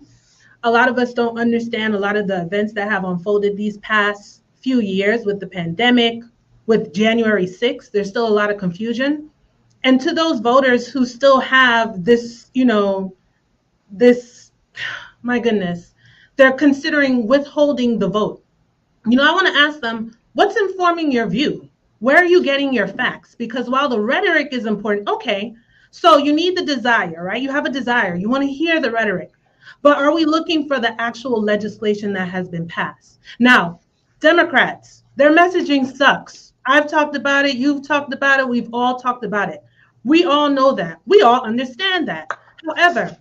A lot of us don't understand a lot of the events that have unfolded these past few years with the pandemic, with January 6th. There's still a lot of confusion. And to those voters who still have this, my goodness, they're considering withholding the vote. I want to ask them, what's informing your view? Where are you getting your facts? Because while the rhetoric is important, okay, so you need the desire, right? You have a desire. You want to hear the rhetoric. But are we looking for the actual legislation that has been passed? Now, Democrats, their messaging sucks. I've talked about it. You've talked about it. We've all talked about it. We all know that. We all understand that. However,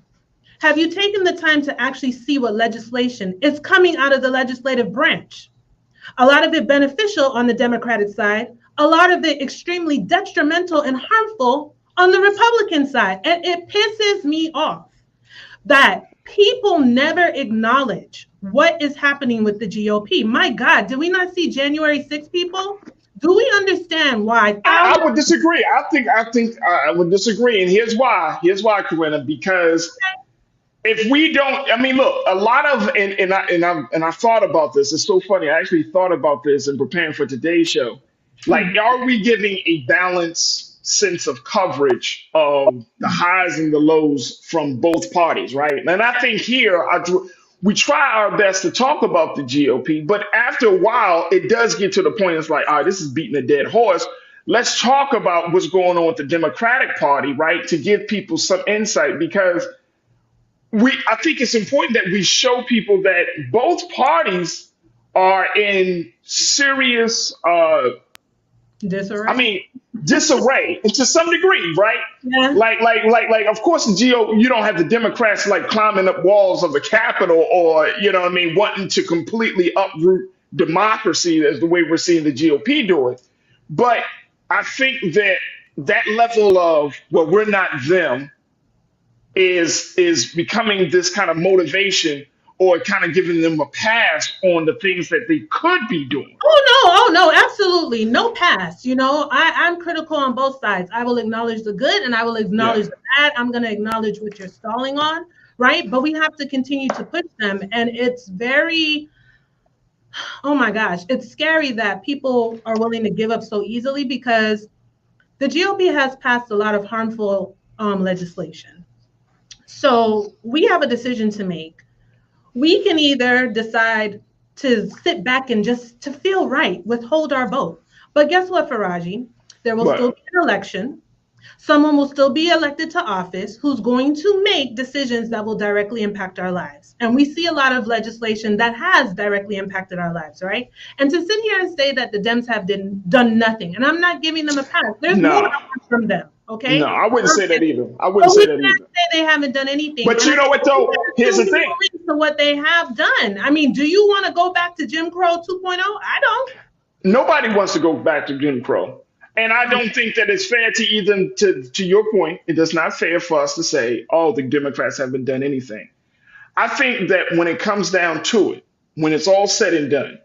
have you taken the time to actually see what legislation is coming out of the legislative branch? A lot of it beneficial on the Democratic side, a lot of it extremely detrimental and harmful on the Republican side. And it pisses me off that people never acknowledge what is happening with the GOP. My God, did we not see January 6th, people? Do we understand why? I would disagree. I think I would disagree, and here's why. Corinna, because if we don't, I mean, look, a lot of, and I thought about this. It's so funny. I actually thought about this in preparing for today's show. Like, are we giving a balanced sense of coverage of the highs and the lows from both parties, right? And I think here we try our best to talk about the GOP, but after a while, it does get to the point. It's like, all right, this is beating a dead horse. Let's talk about what's going on with the Democratic Party, right? To give people some insight, because I think it's important that we show people that both parties are in serious, disarray to some degree, right? Yeah. Like, of course, you don't have the Democrats like climbing up walls of the Capitol or, wanting to completely uproot democracy as the way we're seeing the GOP do it. But I think that level of, well, we're not them is becoming this kind of motivation, or kind of giving them a pass on the things that they could be doing. Oh no, absolutely. No pass. I'm critical on both sides. I will acknowledge the good and I will acknowledge the bad. I'm going to acknowledge what you're stalling on, right? But we have to continue to push them. And it's very, oh my gosh, it's scary that people are willing to give up so easily, because the GOP has passed a lot of harmful legislation. So we have a decision to make. We can either decide to sit back and just to feel right, withhold our vote. But guess what, Farajii? There will still be an election. Someone will still be elected to office who's going to make decisions that will directly impact our lives. And we see a lot of legislation that has directly impacted our lives, right? And to sit here and say that the Dems have done nothing, and I'm not giving them a pass. There's more from them. Okay. No, I wouldn't say that either. Say they haven't done anything. But you know what, though? Here's the thing. To what they have done. I mean, do you want to go back to Jim Crow 2.0? I don't. Nobody wants to go back to Jim Crow. And I don't think that it's fair to your point, it is not fair for us to say, oh, the Democrats haven't done anything. I think that when it comes down to it, when it's all said and done,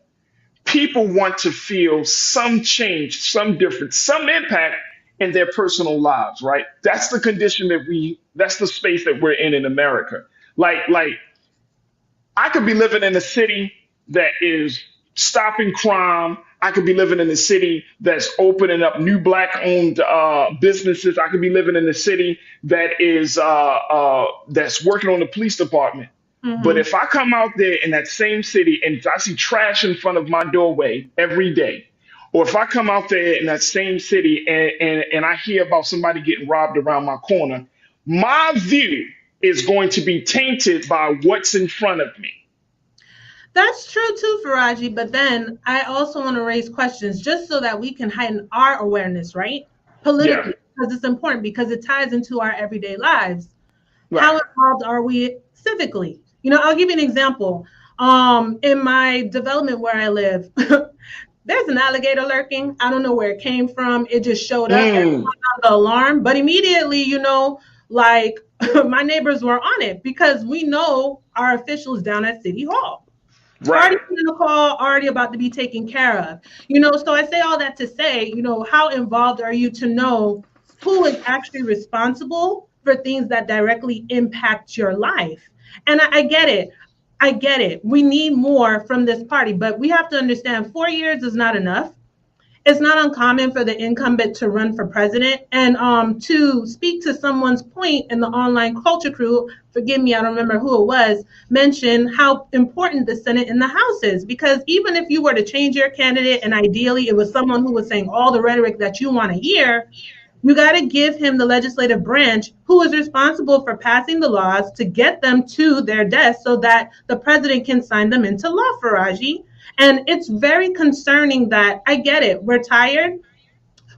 people want to feel some change, some difference, some impact in their personal lives, right? That's the condition that's the space that we're in America. Like I could be living in a city that is stopping crime. I could be living in a city that's opening up new Black-owned businesses. I could be living in a city that is that's working on the police department. Mm-hmm. But if I come out there in that same city and I see trash in front of my doorway every day, or if I come out there in that same city and I hear about somebody getting robbed around my corner, my view is going to be tainted by what's in front of me. That's true too, Farajii. But then I also want to raise questions just so that we can heighten our awareness, right? Politically, because it's important, because it ties into our everyday lives. Right. How involved are we civically? I'll give you an example. In my development where I live, there's an alligator lurking. I don't know where it came from. It just showed up and put on the alarm. But immediately, my neighbors were on it, because we know our officials down at City Hall. Right. already put in the call, already about to be taken care of. So I say all that to say, how involved are you to know who is actually responsible for things that directly impact your life? And I get it. I get it. We need more from this party, but we have to understand 4 years is not enough. It's not uncommon for the incumbent to run for president. And to speak to someone's point in the online culture crew, forgive me, I don't remember who it was, mentioned how important the Senate and the House is. Because even if you were to change your candidate and ideally it was someone who was saying all the rhetoric that you want to hear, you got to give him the legislative branch who is responsible for passing the laws to get them to their desk so that the president can sign them into law, Farajii. And it's very concerning that I get it. We're tired,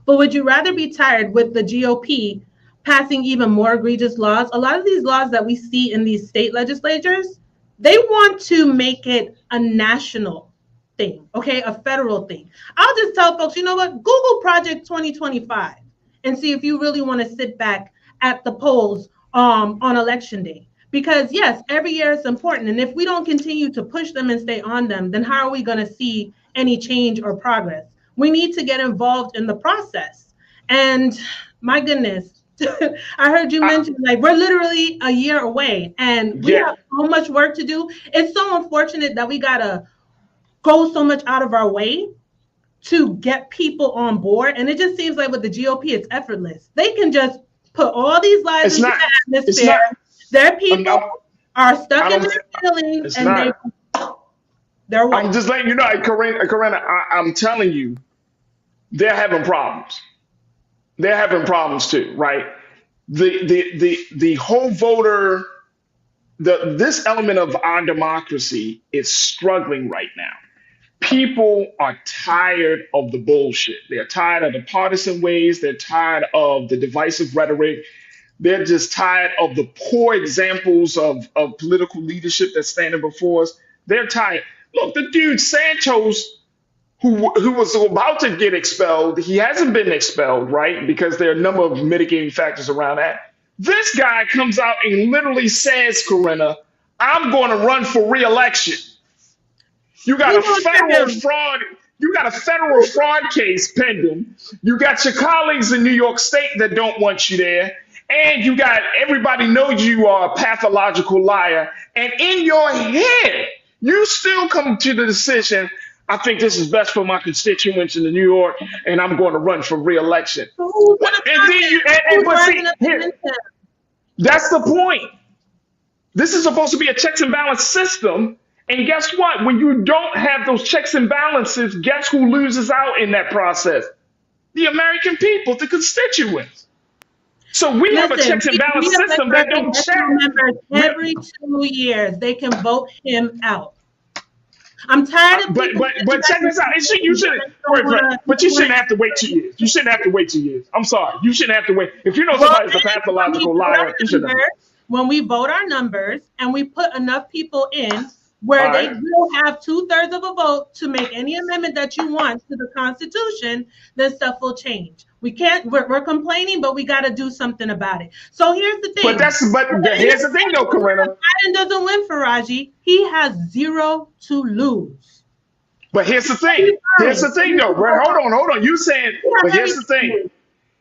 but would you rather be tired with the GOP passing even more egregious laws? A lot of these laws that we see in these state legislatures, they want to make it a national thing, okay, a federal thing. I'll just tell folks, you know what? Google Project 2025 and see if you really want to sit back at the polls on election day. Because yes, every year it's important. And if we don't continue to push them and stay on them, then how are we going to see any change or progress? We need to get involved in the process. And my goodness, I heard you mention like we're literally a year away and we have so much work to do. It's so unfortunate that we got to go so much out of our way to get people on board. And it just seems like with the GOP, it's effortless. They can just put all these lies into the atmosphere. Their people are stuck in their feelings and they're white. I'm just letting you know, Corinna, I'm telling you, they're having problems. They're having problems too, right? The whole voter, this element of our democracy is struggling right now. People are tired of the bullshit. They're tired of the partisan ways. They're tired of the divisive rhetoric. They're just tired of the poor examples of political leadership that's standing before us. They're tired. Look, the dude Santos, who was about to get expelled, he hasn't been expelled, right? Because there are a number of mitigating factors around that. This guy comes out and literally says, Corinna, I'm going to run for re-election. You got a federal fraud. You got a federal fraud case pending. You got your colleagues in New York State that don't want you there. And you got everybody knows you are a pathological liar. And in your head, you still come to the decision, I think this is best for my constituents in New York, and I'm going to run for re-election. That's the point. This is supposed to be a checks and balance system. And guess what? When you don't have those checks and balances, guess who loses out in that process? The American people, the constituents. So we have a checks and balance system that don't check. Every 2 years, they can vote him out. I'm tired of. But check this out. You shouldn't have to wait 2 years. You shouldn't have to wait 2 years. I'm sorry. You shouldn't have to wait. If you know somebody's a pathological liar, you shouldn't. When we vote our numbers and we put enough people in where they will have 2/3 of a vote to make any amendment that you want to the Constitution, then stuff will change. We can't. We're complaining, but we got to do something about it. So here's the thing. But here's the thing, though, Corinna. Biden doesn't win, Farajii. He has 0 to lose. But here's the thing. Here's the thing, though. Hold on. You saying? But here's the thing.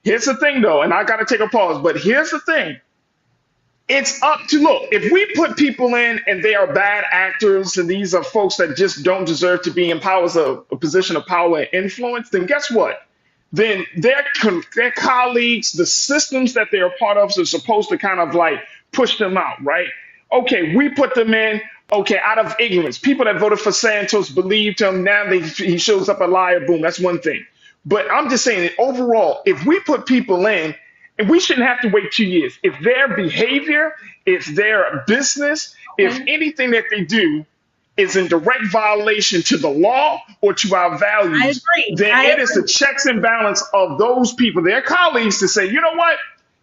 Here's the thing, though, and I got to take a pause. But here's the thing. It's up to look. If we put people in and they are bad actors, and these are folks that just don't deserve to be in power, a position of power and influence, then guess what? Then their colleagues, the systems that they're a part of, are supposed to kind of like push them out, right? Okay, we put them in, okay, out of ignorance. People that voted for Santos believed him. Now he shows up a liar. Boom, that's one thing. But I'm just saying that overall, if we put people in, and we shouldn't have to wait 2 years. If their behavior, if their business, if anything that they do is in direct violation to the law or to our values, then it is the checks and balance of those people, their colleagues, to say, you know what?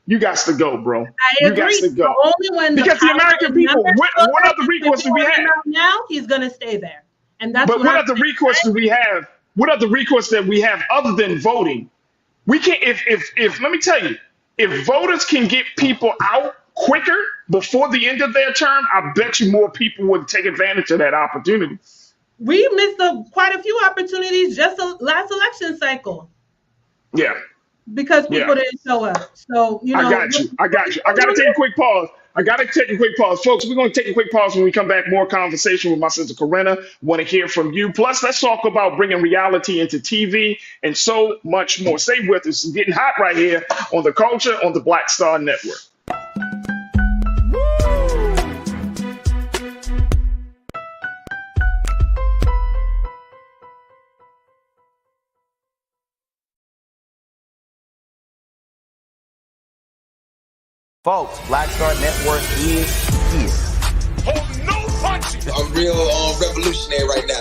You got to go, bro. You got to go. Because the American people, what other recourse do we have? Now he's going to stay there. And that's what other recourse do we have? What other recourse that we have other than voting? We can't, if let me tell you, if voters can get people out quicker before the end of their term, I bet you more people would take advantage of that opportunity. We missed quite a few opportunities just the last election cycle. Yeah. Because people didn't show up. So, I got you. I got to take a quick pause. Folks, we're going to take a quick pause. When we come back, more conversation with my sister Corinna. Want to hear from you. Plus, let's talk about bringing reality into TV and so much more. Stay with us. It's getting hot right here on The Culture on the Black Star Network. Folks, Black Star Network is here. Oh, no punches. I'm real revolutionary right now.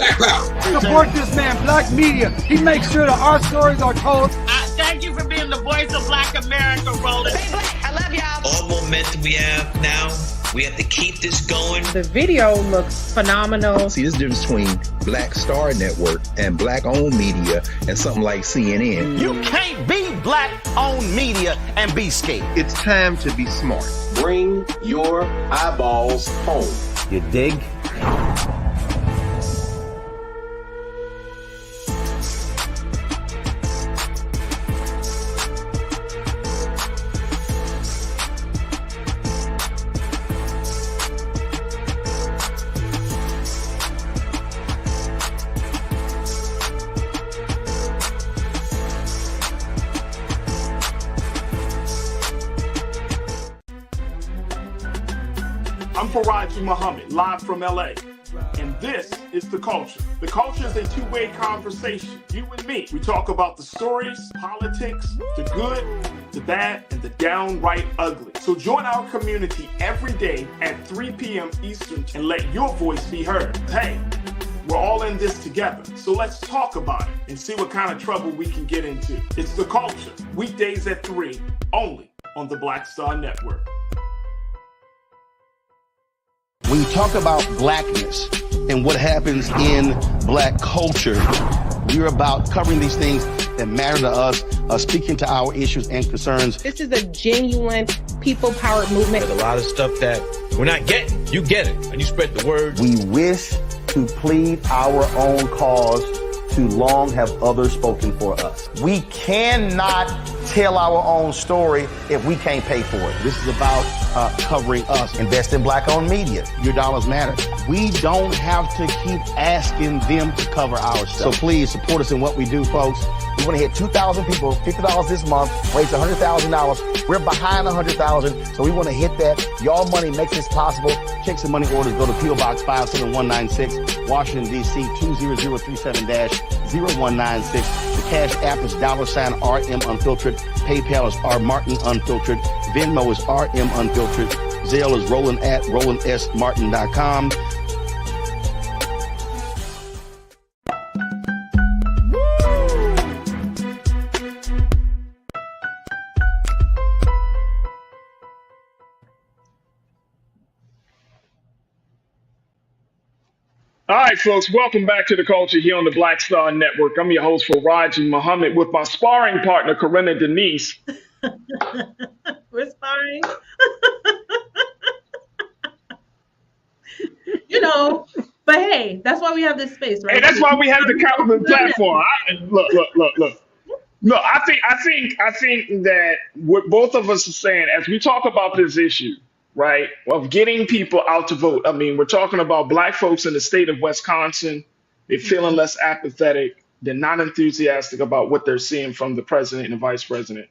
Support this man, Black Media. He makes sure that our stories are told. Thank you for being the voice of Black America, Roland. I love y'all. All momentum we have now, we have to keep this going. The video looks phenomenal. See, there's a difference between Black Star Network and black-owned media and something like CNN. You can't be black-owned media and be scared. It's time to be smart. Bring your eyeballs home. You dig? I'm Farajii Muhammad, live from LA. And this is The Culture. The Culture is a two-way conversation. You and me. We talk about the stories, politics, the good, the bad, and the downright ugly. So join our community every day at 3 p.m. Eastern and let your voice be heard. Hey, we're all in this together. So let's talk about it and see what kind of trouble we can get into. It's The Culture, weekdays at 3, only on the Black Star Network. When you talk about blackness and what happens in black culture, we're about covering these things that matter to us, speaking to our issues and concerns. This is a genuine people-powered movement. There's a lot of stuff that we're not getting. You get it, and you spread the word. We wish to plead our own cause. Too long have others spoken for us. We cannot tell our own story if we can't pay for it. This is about covering us. Invest in black-owned media. Your dollars matter. We don't have to keep asking them to cover our stuff. So please support us in what we do, folks. We want to hit 2,000 people, $50 this month, raise $100,000. We're behind $100,000, so we want to hit that. Y'all money makes this possible. Check some money orders. Go to P.O. Box 57196, Washington, D.C. 20037-0196. The Cash App is $RM Unfiltered. PayPal is R Martin Unfiltered. Venmo is RM Unfiltered. Zelle is Roland at RolandSMartin.com. All right, folks, welcome back to The Culture here on the Black Star Network. I'm your host, Farajii Muhammad, with my sparring partner, Corinna Denise. We're sparring. But hey, that's why we have this space, right? Hey, that's why we have the platform. Look. No, I think that what both of us are saying as we talk about this issue, right, of getting people out to vote. I mean, we're talking about black folks in the state of Wisconsin. They're feeling less apathetic. They're not enthusiastic about what they're seeing from the president and the vice president.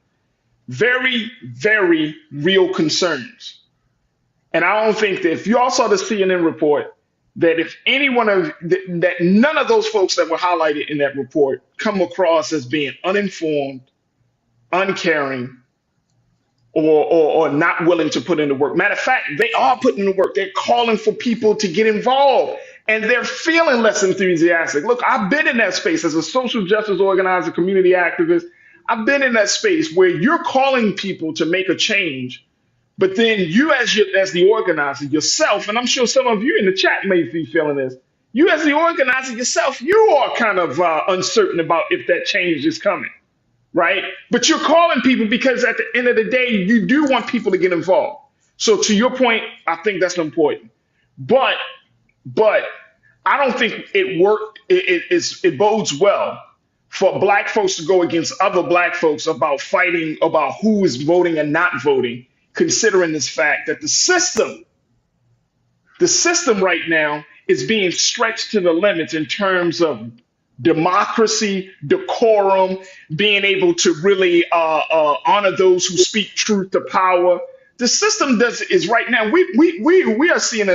Very, very real concerns. And I don't think that if you all saw the CNN report, that if that none of those folks that were highlighted in that report come across as being uninformed, uncaring, or not willing to put in the work. Matter of fact, they are putting in the work. They're calling for people to get involved, and they're feeling less enthusiastic. Look, I've been in that space as a social justice organizer, community activist. I've been in that space where you're calling people to make a change, but then you as the organizer yourself, and I'm sure some of you in the chat may be feeling this, you as the organizer yourself, you are kind of uncertain about if that change is coming, right? But you're calling people because at the end of the day, you do want people to get involved. So to your point, I think that's important. But I don't think it worked. It bodes well for black folks to go against other black folks about fighting about who is voting and not voting, considering this fact that the system right now is being stretched to the limits in terms of democracy, decorum, being able to really honor those who speak truth to power. The system is right now. We are seeing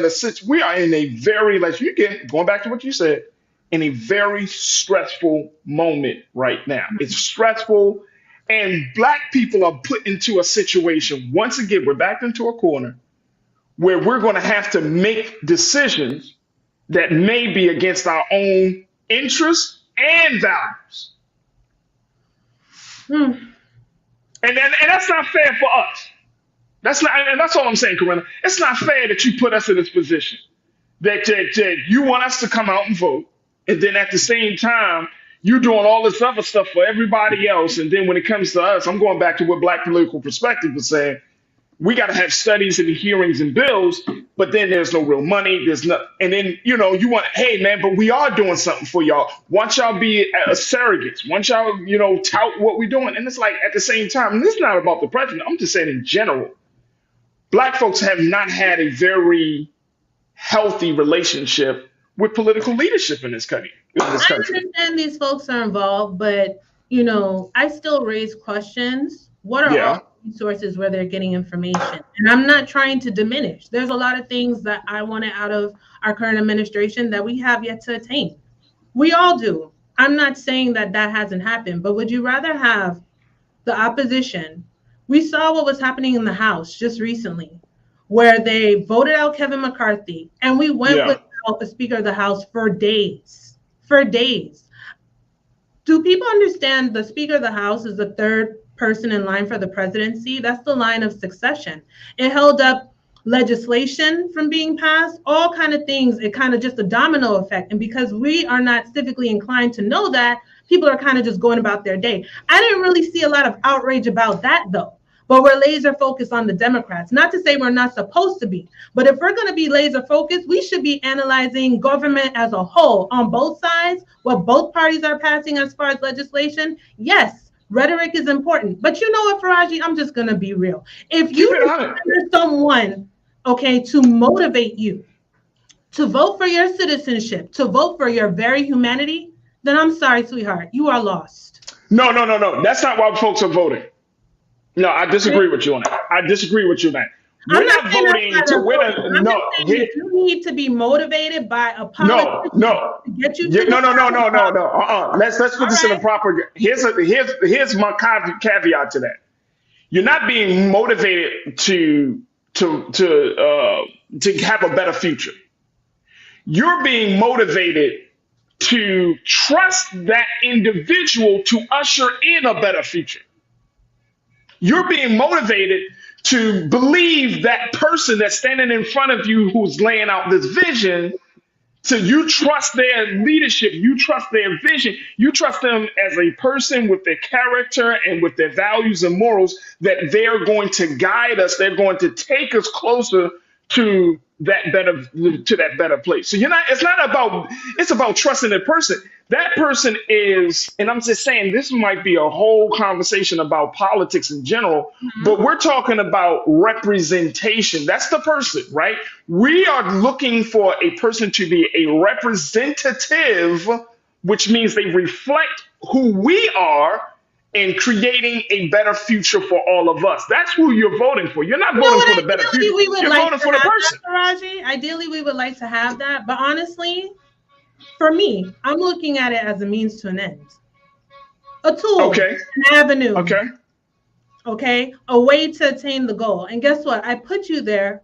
we are in a very, like you get going back to what you said, in a very stressful moment right now. It's stressful, and black people are put into a situation. Once again, we're backed into a corner where we're going to have to make decisions that may be against our own interests and values. And that's not fair for us. That's all I'm saying, Corinna. It's not fair that you put us in this position. That you want us to come out and vote, and then at the same time, you're doing all this other stuff for everybody else. And then when it comes to us, I'm going back to what Black Political Perspective was saying. We got to have studies and hearings and bills, but then there's no real money. There's no, and then, you want, hey, man, but we are doing something for y'all. Once y'all be surrogates, once y'all, tout what we're doing. And it's like at the same time, and this is not about the president. I'm just saying in general, black folks have not had a very healthy relationship with political leadership in this country. I understand these folks are involved, but, I still raise questions. What are all resources where they're getting information? And I'm not trying to diminish. There's a lot of things that I wanted out of our current administration that we have yet to attain. We all do. I'm not saying that hasn't happened, but would you rather have the opposition? We saw what was happening in the House just recently, where they voted out Kevin McCarthy, and we went without the Speaker of the House for days. For days. Do people understand the Speaker of the House is the third person in line for the presidency? That's the line of succession. It held up legislation from being passed, all kind of things. It kind of just a domino effect. And because we are not civically inclined to know that, people are kind of just going about their day. I didn't really see a lot of outrage about that, though. But we're laser focused on the Democrats. Not to say we're not supposed to be, but if we're going to be laser focused, we should be analyzing government as a whole on both sides, what both parties are passing as far as legislation. Yes, rhetoric is important. But you know what, Farajii, I'm just going to be real. If you consider someone, to motivate you to vote for your citizenship, to vote for your very humanity, then I'm sorry, sweetheart, you are lost. No. That's not why folks are voting. No, I disagree with you on that. I disagree with you on that. We're not voting to win you need to be motivated by a politician to get you to no. Let's put this in a proper. Here's my caveat to that. You're not being motivated to have a better future. You're being motivated to trust that individual to usher in a better future. You're being motivated to believe that person that's standing in front of you who's laying out this vision, so you trust their leadership, you trust their vision, you trust them as a person with their character and with their values and morals, that they're going to guide us, they're going to take us closer to that better place. So it's about trusting that person. That person is, and I'm just saying, this might be a whole conversation about politics in general, but we're talking about representation. That's the person, right? We are looking for a person to be a representative, which means they reflect who we are in creating a better future for all of us. That's who you're voting for. You're not voting for the better future. You're voting for the person. Farajii, ideally, we would like to have that. But honestly, for me, I'm looking at it as a means to an end. A tool, an avenue. A way to attain the goal. And guess what? I put you there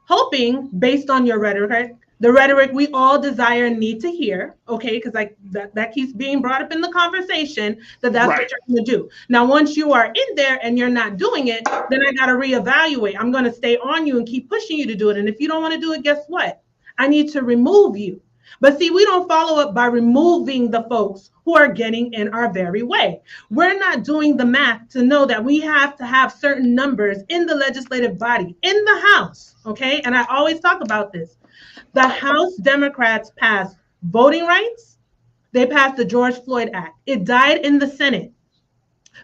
hoping, based on your rhetoric, the rhetoric we all desire and need to hear, because that keeps being brought up in the conversation, that's what you're going to do. Now, once you are in there and you're not doing it, then I got to reevaluate. I'm going to stay on you and keep pushing you to do it. And if you don't want to do it, guess what? I need to remove you. But see, we don't follow up by removing the folks who are getting in our very way. We're not doing the math to know that we have to have certain numbers in the legislative body, in the House, And I always talk about this. The House Democrats passed voting rights, they passed the George Floyd Act. It died in the Senate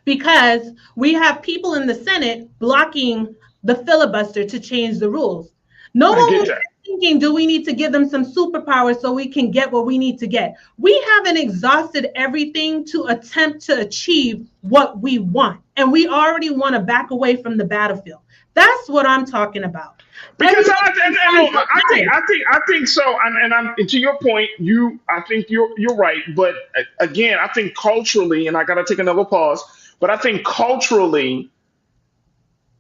because we have people in the Senate blocking the filibuster to change the rules. No one was thinking, do we need to give them some superpowers so we can get what we need to get? We haven't exhausted everything to attempt to achieve what we want. And we already want to back away from the battlefield. That's what I'm talking about. Because I think so, and to your point, I think you're right. But again, I think culturally, and I got to take another pause. But I think culturally,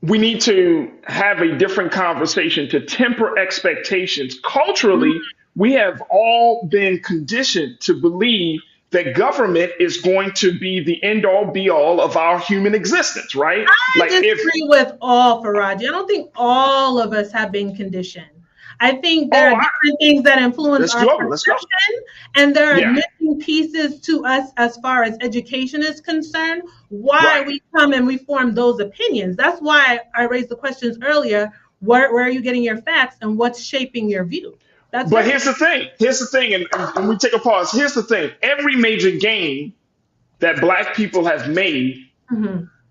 we need to have a different conversation to temper expectations. Culturally, we have all been conditioned to believe that government is going to be the end all be all of our human existence, right? I disagree with all, Farajii. I don't think all of us have been conditioned. I think there are different things that influence our perception, and there are missing pieces to us as far as education is concerned, why we come and we form those opinions. That's why I raised the questions earlier. Where are you getting your facts and what's shaping your view? But here's the thing, and we take a pause. Here's the thing. Every major gain that Black people have made,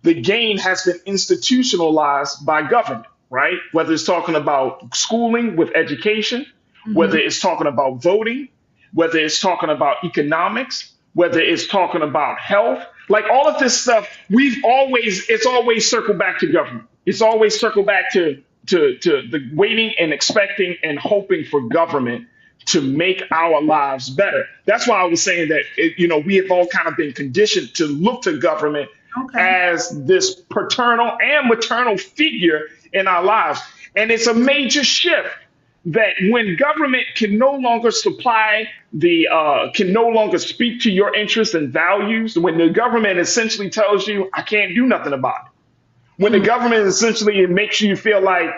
the gain has been institutionalized by government, right? Whether it's talking about schooling with education, whether it's talking about voting, whether it's talking about economics, whether it's talking about health, like all of this stuff, it's always circled back to government. It's always circled back to the waiting and expecting and hoping for government to make our lives better. That's why I was saying that, we have all kind of been conditioned to look to government as this paternal and maternal figure in our lives. And it's a major shift that when government can no longer can no longer speak to your interests and values, when the government essentially tells you, I can't do nothing about it. When the government essentially makes you feel like,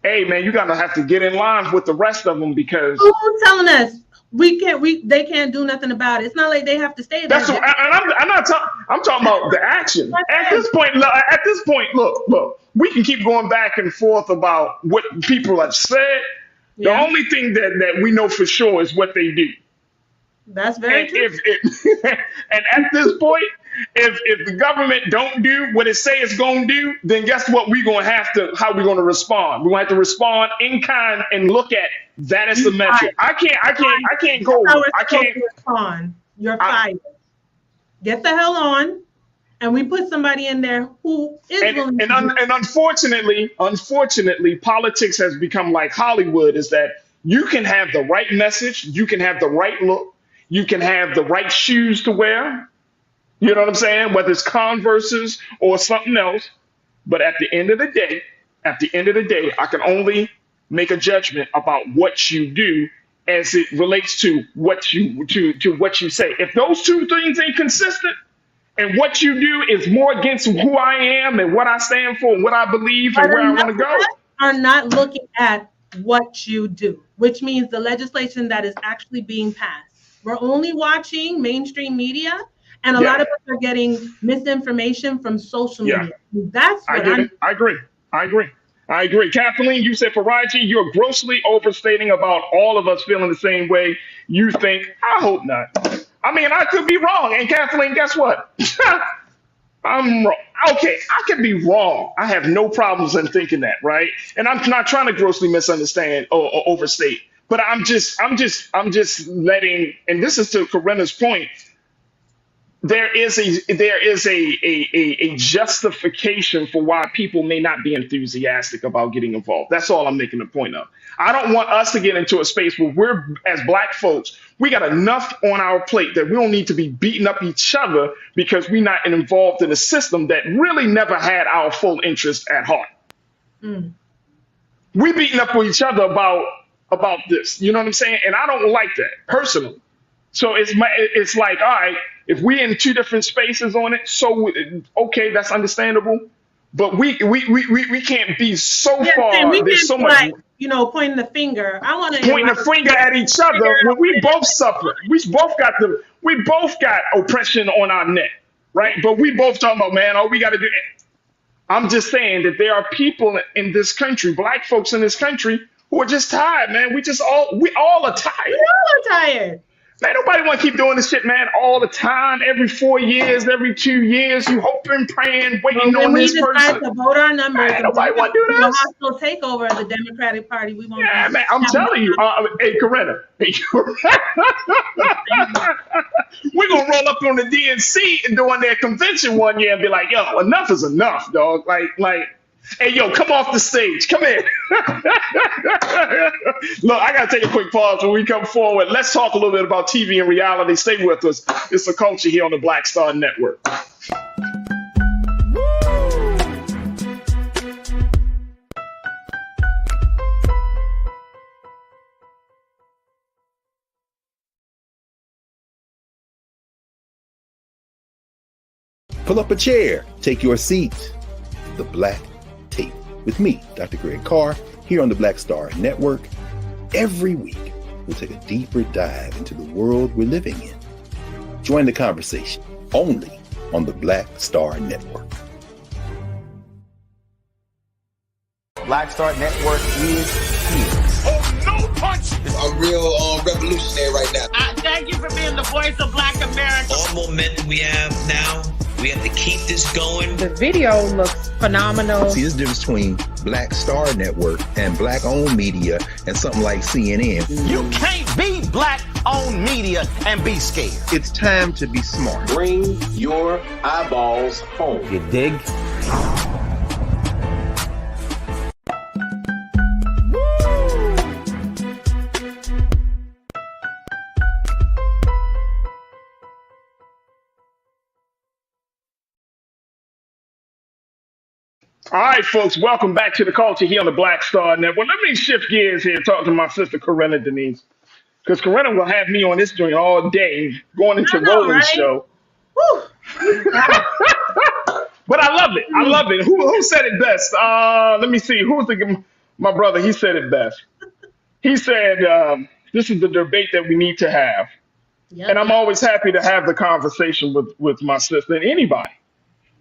hey, man, you're going to have to get in line with the rest of them because... Who's telling us they can't do nothing about it? It's not like they have to stay there. I'm talking about the action. At this point, look, we can keep going back and forth about what people have said. The only thing that we know for sure is what they do. That's very true. And at this point, if the government don't do what it say it's going to do, then guess what? How we're going to respond? We're going to have to respond in kind and look at that as the metric. I can't go. I can't respond. You're fired. Get the hell on. And we put somebody in there who is willing to do it. And unfortunately, politics has become like Hollywood, is that you can have the right message, you can have the right look, you can have the right shoes to wear. You know what I'm saying? Whether it's Converses or something else. But at the end of the day, I can only make a judgment about what you do as it relates to what you say. If those two things ain't consistent, and what you do is more against who I am and what I stand for and what I believe and where I want to go. Are not looking at what you do, which means the legislation that is actually being passed. We're only watching mainstream media, and a lot of us are getting misinformation from social media. That's what I agree. Kathleen, you said, Farajii, you're grossly overstating about all of us feeling the same way you think. I hope not. I mean, I could be wrong. And Kathleen, guess what? I'm wrong. Okay, I could be wrong. I have no problems in thinking that, right? And I'm not trying to grossly misunderstand or overstate, but I'm just letting, and this is to Corinna's point, there is a justification for why people may not be enthusiastic about getting involved. That's all I'm making a point of. I don't want us to get into a space where we're, as Black folks, we got enough on our plate that we don't need to be beating up each other because we're not involved in a system that really never had our full interest at heart. We beating up with each other about this. You know what I'm saying? And I don't like that personally. So it's like, all right, if we're in two different spaces on it, so okay, that's understandable. But we can't be so far. There's so much, like, pointing the finger. I want to pointing the finger at each other when we both suffer. We both got oppression on our neck, right? But we both talking about, man, all we got to do. I'm just saying that there are people in this country, Black folks in this country, who are just tired, man. We all are tired. We all are tired. Man, nobody want to keep doing this shit, man, all the time, every 4 years, every 2 years. You hoping, praying, waiting when on we this decide person. to vote our numbers Man, and nobody want to do do a this. hostile takeover of the Democratic Party, we won't Yeah, be man, I'm having telling you. Hey, Corinna. Hey, we're going to roll up on the DNC and during their convention one year and be like, yo, enough is enough, dog. Hey, yo, come off the stage. Come in. Look, I got to take a quick pause when we come forward. Let's talk a little bit about TV and reality. Stay with us. It's the culture here on the Black Star Network. Pull up a chair. Take your seat. The Black Tape with me, Dr. Greg Carr, here on the Black Star Network. Every week, we'll take a deeper dive into the world we're living in. Join the conversation only on the Black Star Network. Black Star Network is here. Oh, no punch! I'm real revolutionary right now. Thank you for being the voice of Black America. All momentum we have now, we have to keep this going. The video looks phenomenal. See, there's a difference between Black Star Network and black-owned media and something like CNN. You can't be black-owned media and be scared. It's time to be smart. Bring your eyeballs home. You dig? All right, folks, welcome back to the culture here on the Black Star Network. Let me shift gears here and talk to my sister, Corinna Denise. Because Corinna will have me on this joint all day, going into Roland's show. Woo. But I love it. I love it. Who said it best? Let me see. My brother? He said it best. He said, this is the debate that we need to have. Yep. And I'm always happy to have the conversation with my sister and anybody.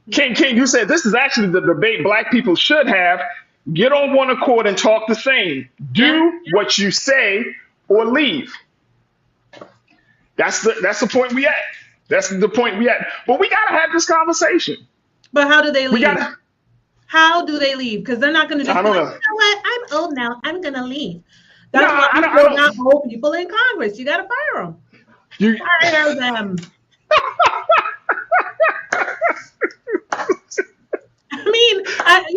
King, you said this is actually the debate Black people should have. Get on one accord and talk the same. Do what you say or leave. That's the point we at. That's the point we at. But we gotta have this conversation. But how do they leave? How do they leave? Because they're not going to just be like, you know what? I'm old now. I'm going to leave. That's why we're not old people in Congress. You got to fire them. Fire them. I mean,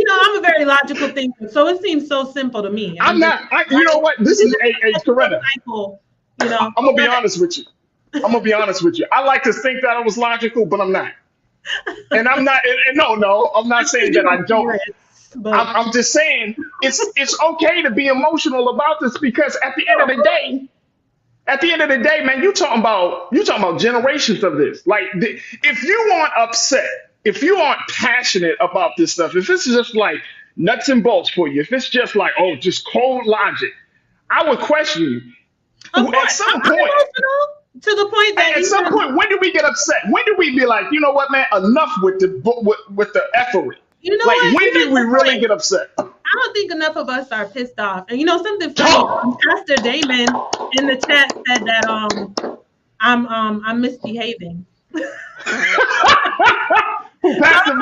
I'm a very logical thinker, so it seems so simple to me. I'm not. You know what? This is a Corinna. I'm gonna be honest with you. I like to think that I was logical, but I'm not. And I'm not. And no, I'm not saying that I don't. I'm just saying it's okay to be emotional about this because at the end of the day, man, you talking about generations of this. Like, if you aren't upset, if you aren't passionate about this stuff, if it's just like nuts and bolts for you, if it's just like, just cold logic, I would question you. At some point, to the point that at some point, when do we get upset? When do we be like, you know what, man, enough with the effery? You know like, what? when do we really get upset? I don't think enough of us are pissed off. And something funny. Pastor Damon in the chat said that I'm misbehaving. Pastor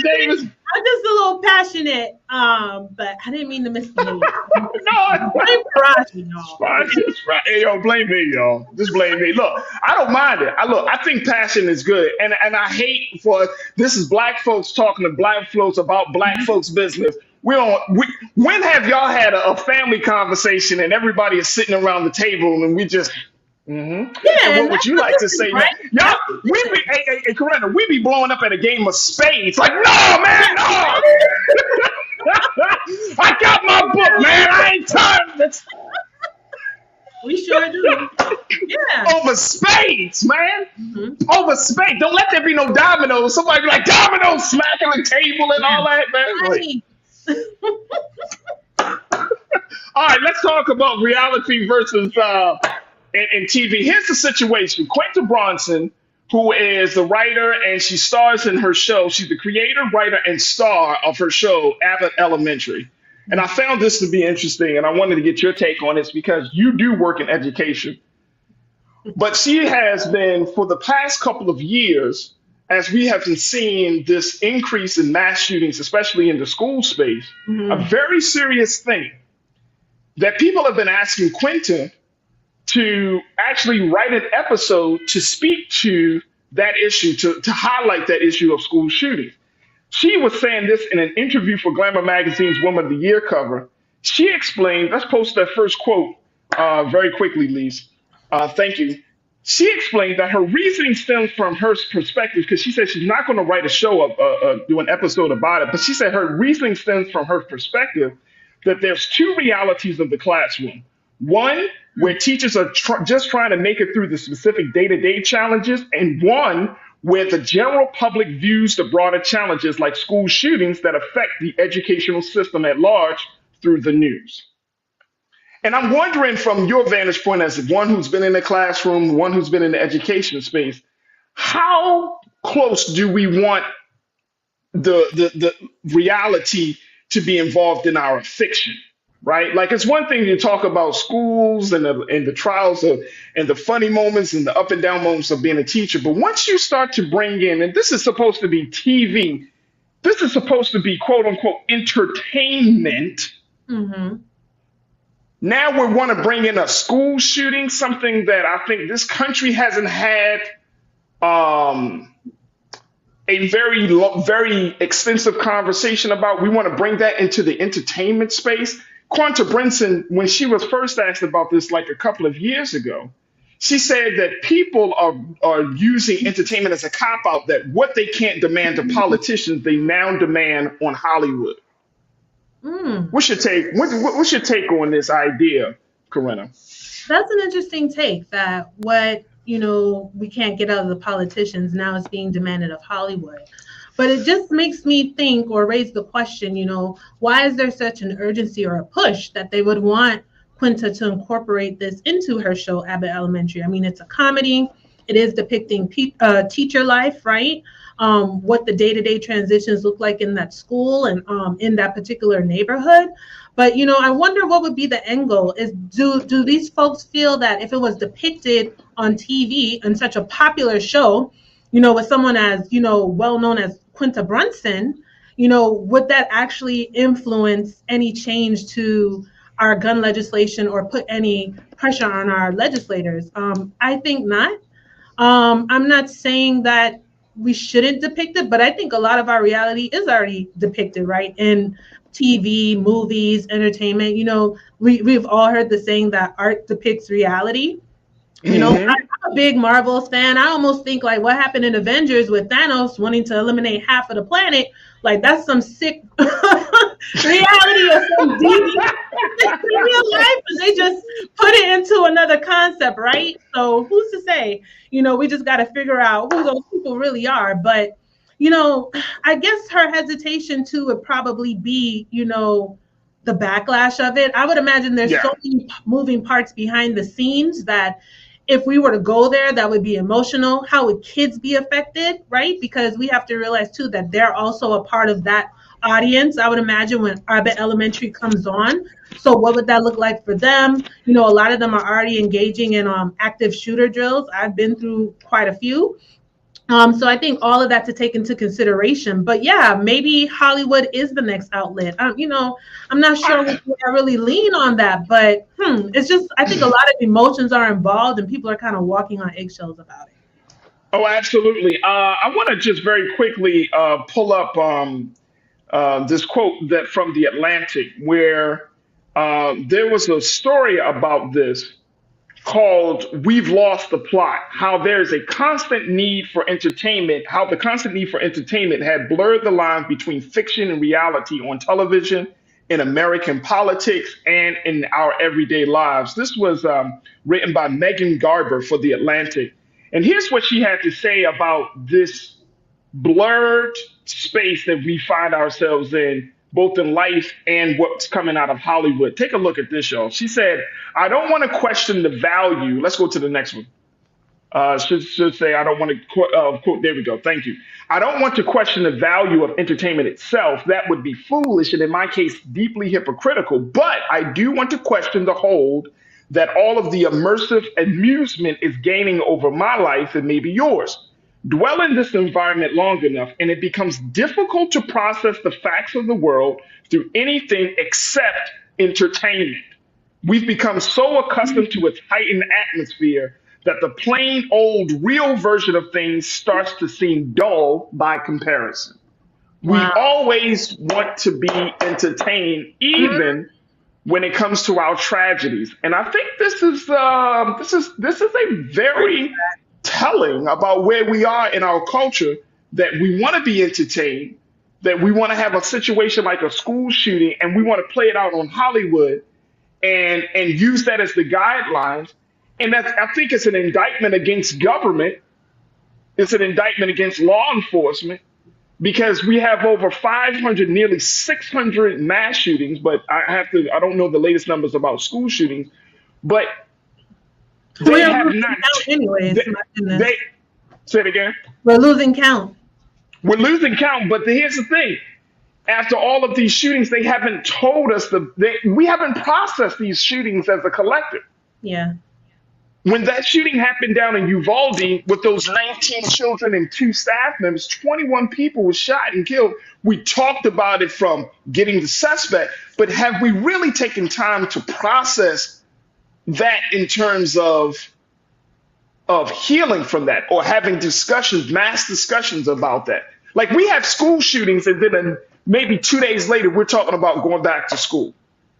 Davis. I'm just a little passionate, but I didn't mean to misbehave. Blame Farajii, y'all. Hey, yo, blame me, y'all. Just blame me. Look, I don't mind it. I think passion is good, and I hate this is Black folks talking to Black folks about Black folks' business. When have y'all had a family conversation and everybody is sitting around the table and we just Yeah, what would you like to say, right? Man? Y'all, hey, Corinna, we be blowing up at a game of spades. Like, no, man, no. I got my book, man. I ain't time. We sure do. Yeah. Over spades, man. Mm-hmm. Over spades. Don't let there be no dominoes. Somebody be like, dominoes smacking the table and all that, man. All right, let's talk about reality versus in TV. Here's the situation. Quinta Brunson, who is the writer and she stars in her show. She's the creator, writer, and star of her show, Abbott Elementary. And I found this to be interesting, and I wanted to get your take on this because you do work in education. But she has been, for the past couple of years, as we have been seeing this increase in mass shootings, especially in the school space, a very serious thing that people have been asking Quinta to actually write an episode to speak to that issue, to highlight that issue of school shootings. She was saying this in an interview for Glamour Magazine's Woman of the Year cover. She explained, let's post that first quote very quickly, Lise. Thank you. She explained that her reasoning stems from her perspective, because she said she's not going to write a show, do an episode about it, but she said her reasoning stems from her perspective that there's two realities of the classroom. One, where teachers are just trying to make it through the specific day-to-day challenges, and one where the general public views the broader challenges like school shootings that affect the educational system at large through the news. And I'm wondering, from your vantage point as one who's been in the classroom, one who's been in the education space, how close do we want the reality to be involved in our fiction? Right? Like, it's one thing to talk about schools and the trials of, and the funny moments and the up and down moments of being a teacher. But once you start to bring in, and this is supposed to be TV, this is supposed to be quote unquote entertainment. Now we want to bring in a school shooting, something that I think this country hasn't had a very extensive conversation about. We want to bring that into the entertainment space. Quanta Brinson, when she was first asked about this like a couple of years ago, she said that people are using entertainment as a cop-out, that what they can't demand to politicians, they now demand on Hollywood. What's your take? What's your take on this idea, Corinna? That's an interesting take, that what, we can't get out of the politicians, now it's being demanded of Hollywood. But it just makes me think, or raise the question, why is there such an urgency or a push that they would want Quinta to incorporate this into her show, Abbott Elementary? I mean, it's a comedy. It is depicting teacher life, right? What the day-to-day transitions look like in that school and in that particular neighborhood. But, I wonder what would be the end goal. Is do these folks feel that if it was depicted on TV in such a popular show, with someone as, well known as Quinta Brunson, would that actually influence any change to our gun legislation or put any pressure on our legislators? I think not. I'm not saying that we shouldn't depict it, but I think a lot of our reality is already depicted, right? In TV, movies, entertainment. We've all heard the saying that art depicts reality. I'm a big Marvel fan. I almost think like what happened in Avengers with Thanos wanting to eliminate half of the planet, like that's some sick reality or some deep real life, and they just put it into another concept, right? So who's to say? We just got to figure out who those people really are. But I guess her hesitation too would probably be, the backlash of it. I would imagine there's so many moving parts behind the scenes that if we were to go there, that would be emotional. How would kids be affected, right? Because we have to realize too that they're also a part of that audience. I would imagine when Abbott Elementary comes on. So what would that look like for them? A lot of them are already engaging in active shooter drills. I've been through quite a few. So I think all of that to take into consideration. But yeah, maybe Hollywood is the next outlet. I'm not sure I really lean on that, but it's just, I think a lot of emotions are involved and people are kind of walking on eggshells about it. Oh, absolutely. I want to just very quickly pull up this quote that from The Atlantic, where there was a story about this called "We've Lost the Plot," how there's a constant need for entertainment, how the constant need for entertainment had blurred the line between fiction and reality on television, in American politics, and in our everyday lives. This was written by Megan Garber for The Atlantic. And here's what she had to say about this blurred space that we find ourselves in, both in life and what's coming out of Hollywood. Take a look at this, y'all. She said, "I don't want to question the value." Let's go to the next one. Should say, I don't want to quote. There we go. Thank you. "I don't want to question the value of entertainment itself. That would be foolish and in my case, deeply hypocritical. But I do want to question the hold that all of the immersive amusement is gaining over my life and maybe yours. Dwell in this environment long enough, and it becomes difficult to process the facts of the world through anything except entertainment. We've become so accustomed to its heightened atmosphere that the plain old real version of things starts to seem dull by comparison. We always want to be entertained, even when it comes to our tragedies. And I think this is a very telling about where we are in our culture, that we want to be entertained, that we want to have a situation like a school shooting and we want to play it out on Hollywood and use that as the guidelines. And that's, I think it's an indictment against government. It's an indictment against law enforcement, because we have over 500, nearly 600 mass shootings. But I don't know the latest numbers about school shootings, but they have not. Anyways, they say it again. We're losing count. We're losing count. But here's the thing. After all of these shootings, they haven't told us we haven't processed these shootings as a collective. Yeah. When that shooting happened down in Uvalde with those 19 children and 2 staff members, 21 people were shot and killed. We talked about it from getting the suspect, but have we really taken time to process that in terms of healing from that, or having discussions, mass discussions about that? Like, we have school shootings, and then maybe 2 days later, we're talking about going back to school.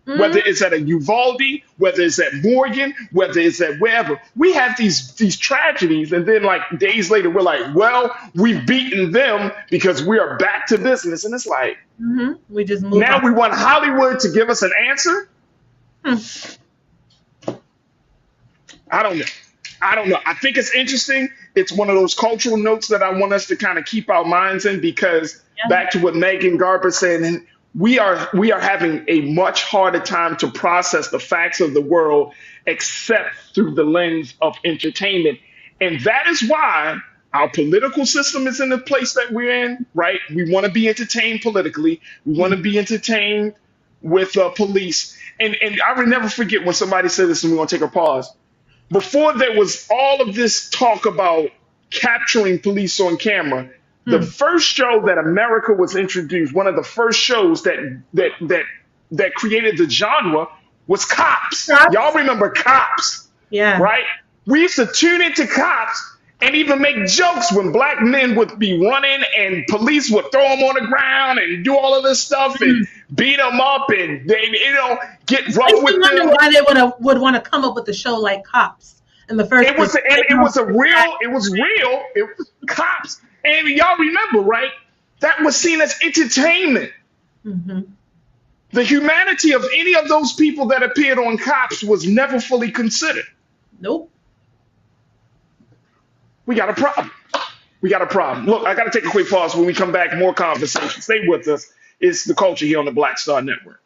Whether it's at a Uvalde, whether it's at Morgan, whether it's at wherever, we have these tragedies, and then like days later, we're like, well, we've beaten them because we are back to business. And it's like, we just move now on. we want Hollywood to give us an answer. I don't know. I think it's interesting. It's one of those cultural notes that I want us to kind of keep our minds in, because back to what Megan Garber said, and we are having a much harder time to process the facts of the world except through the lens of entertainment. And that is why our political system is in the place that we're in, right? We want to be entertained politically. We want to be entertained with police. And I will never forget when somebody said this, and we're going to take a pause. Before there was all of this talk about capturing police on camera, the first show that America was introduced, one of the first shows that created the genre, was Cops. Y'all remember Cops? Yeah. Right? We used to tune into Cops and even make jokes when black men would be running and police would throw them on the ground and do all of this stuff and beat them up, and they, get rough with them. Why they would want to come up with a show like Cops in the first place. It was Cops. And y'all remember, right? That was seen as entertainment. The humanity of any of those people that appeared on Cops was never fully considered. Nope. We got a problem. Look, I got to take a quick pause. When we come back, more conversation. Stay with us. It's The Culture here on the Black Star Network.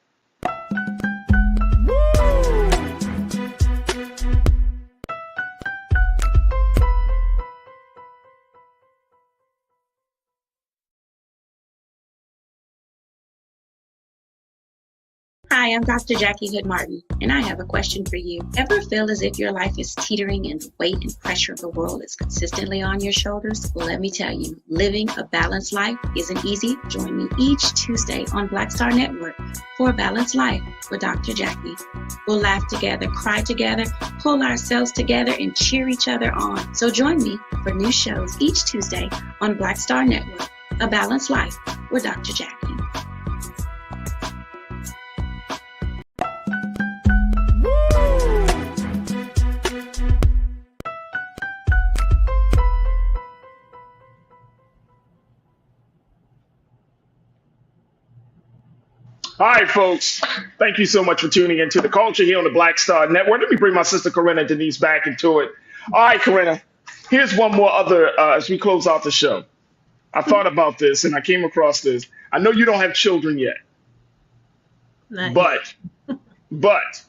Hi, I'm Dr. Jackie Hood Martin, and I have a question for you. Ever feel as if your life is teetering and the weight and pressure of the world is consistently on your shoulders? Well, let me tell you, living a balanced life isn't easy. Join me each Tuesday on Black Star Network for A Balanced Life with Dr. Jackie. We'll laugh together, cry together, pull ourselves together, and cheer each other on. So join me for new shows each Tuesday on Black Star Network, A Balanced Life with Dr. Jackie. All right, folks. Thank you so much for tuning into The Culture here on the Black Star Network. Let me bring my sister Corinna Denise back into it. All right, Corinna, here's one more other, as we close out the show. I thought about this and I came across this. I know you don't have children yet, Nice. but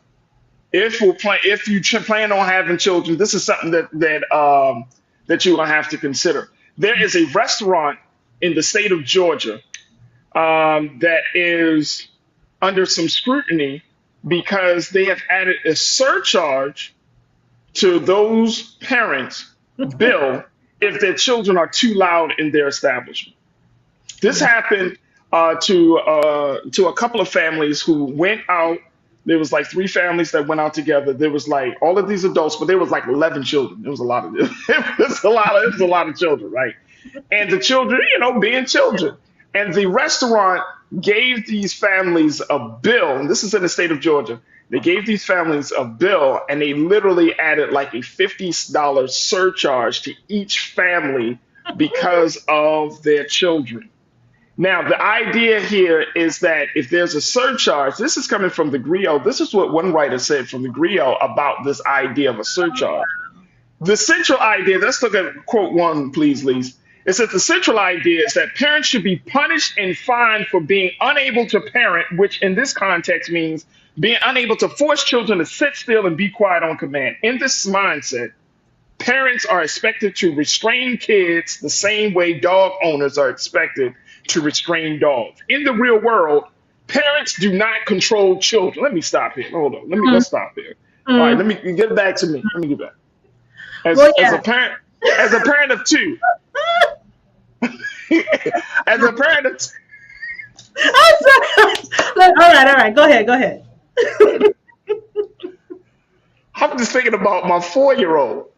if you plan on having children, this is something that you're gonna have to consider. There is a restaurant in the state of Georgia that is under some scrutiny because they have added a surcharge to those parents' bill if their children are too loud in their establishment. This happened to a couple of families who went out. There was like three families that went out together. There was like all of these adults, but there was like 11 children. It was a lot of it was a lot of children, right? And the children, being children. And the restaurant gave these families a bill. And this is in the state of Georgia. They gave these families a bill, and they literally added like a $50 surcharge to each family because of their children. Now, the idea here is that if there's a surcharge, this is coming from the griot. This is what one writer said from the griot about this idea of a surcharge. The central idea, let's look at quote one, please, Lise. It says the central idea is that parents should be punished and fined for being unable to parent, which in this context means being unable to force children to sit still and be quiet on command. In this mindset, parents are expected to restrain kids the same way dog owners are expected to restrain dogs. In the real world, parents do not control children. Let me stop here. Hold on. Let's stop here. All right, let me get back to me. Let me get back. As a parent of two. As a parent of two. I'm sorry. All right. Go ahead. I'm just thinking about my 4-year-old.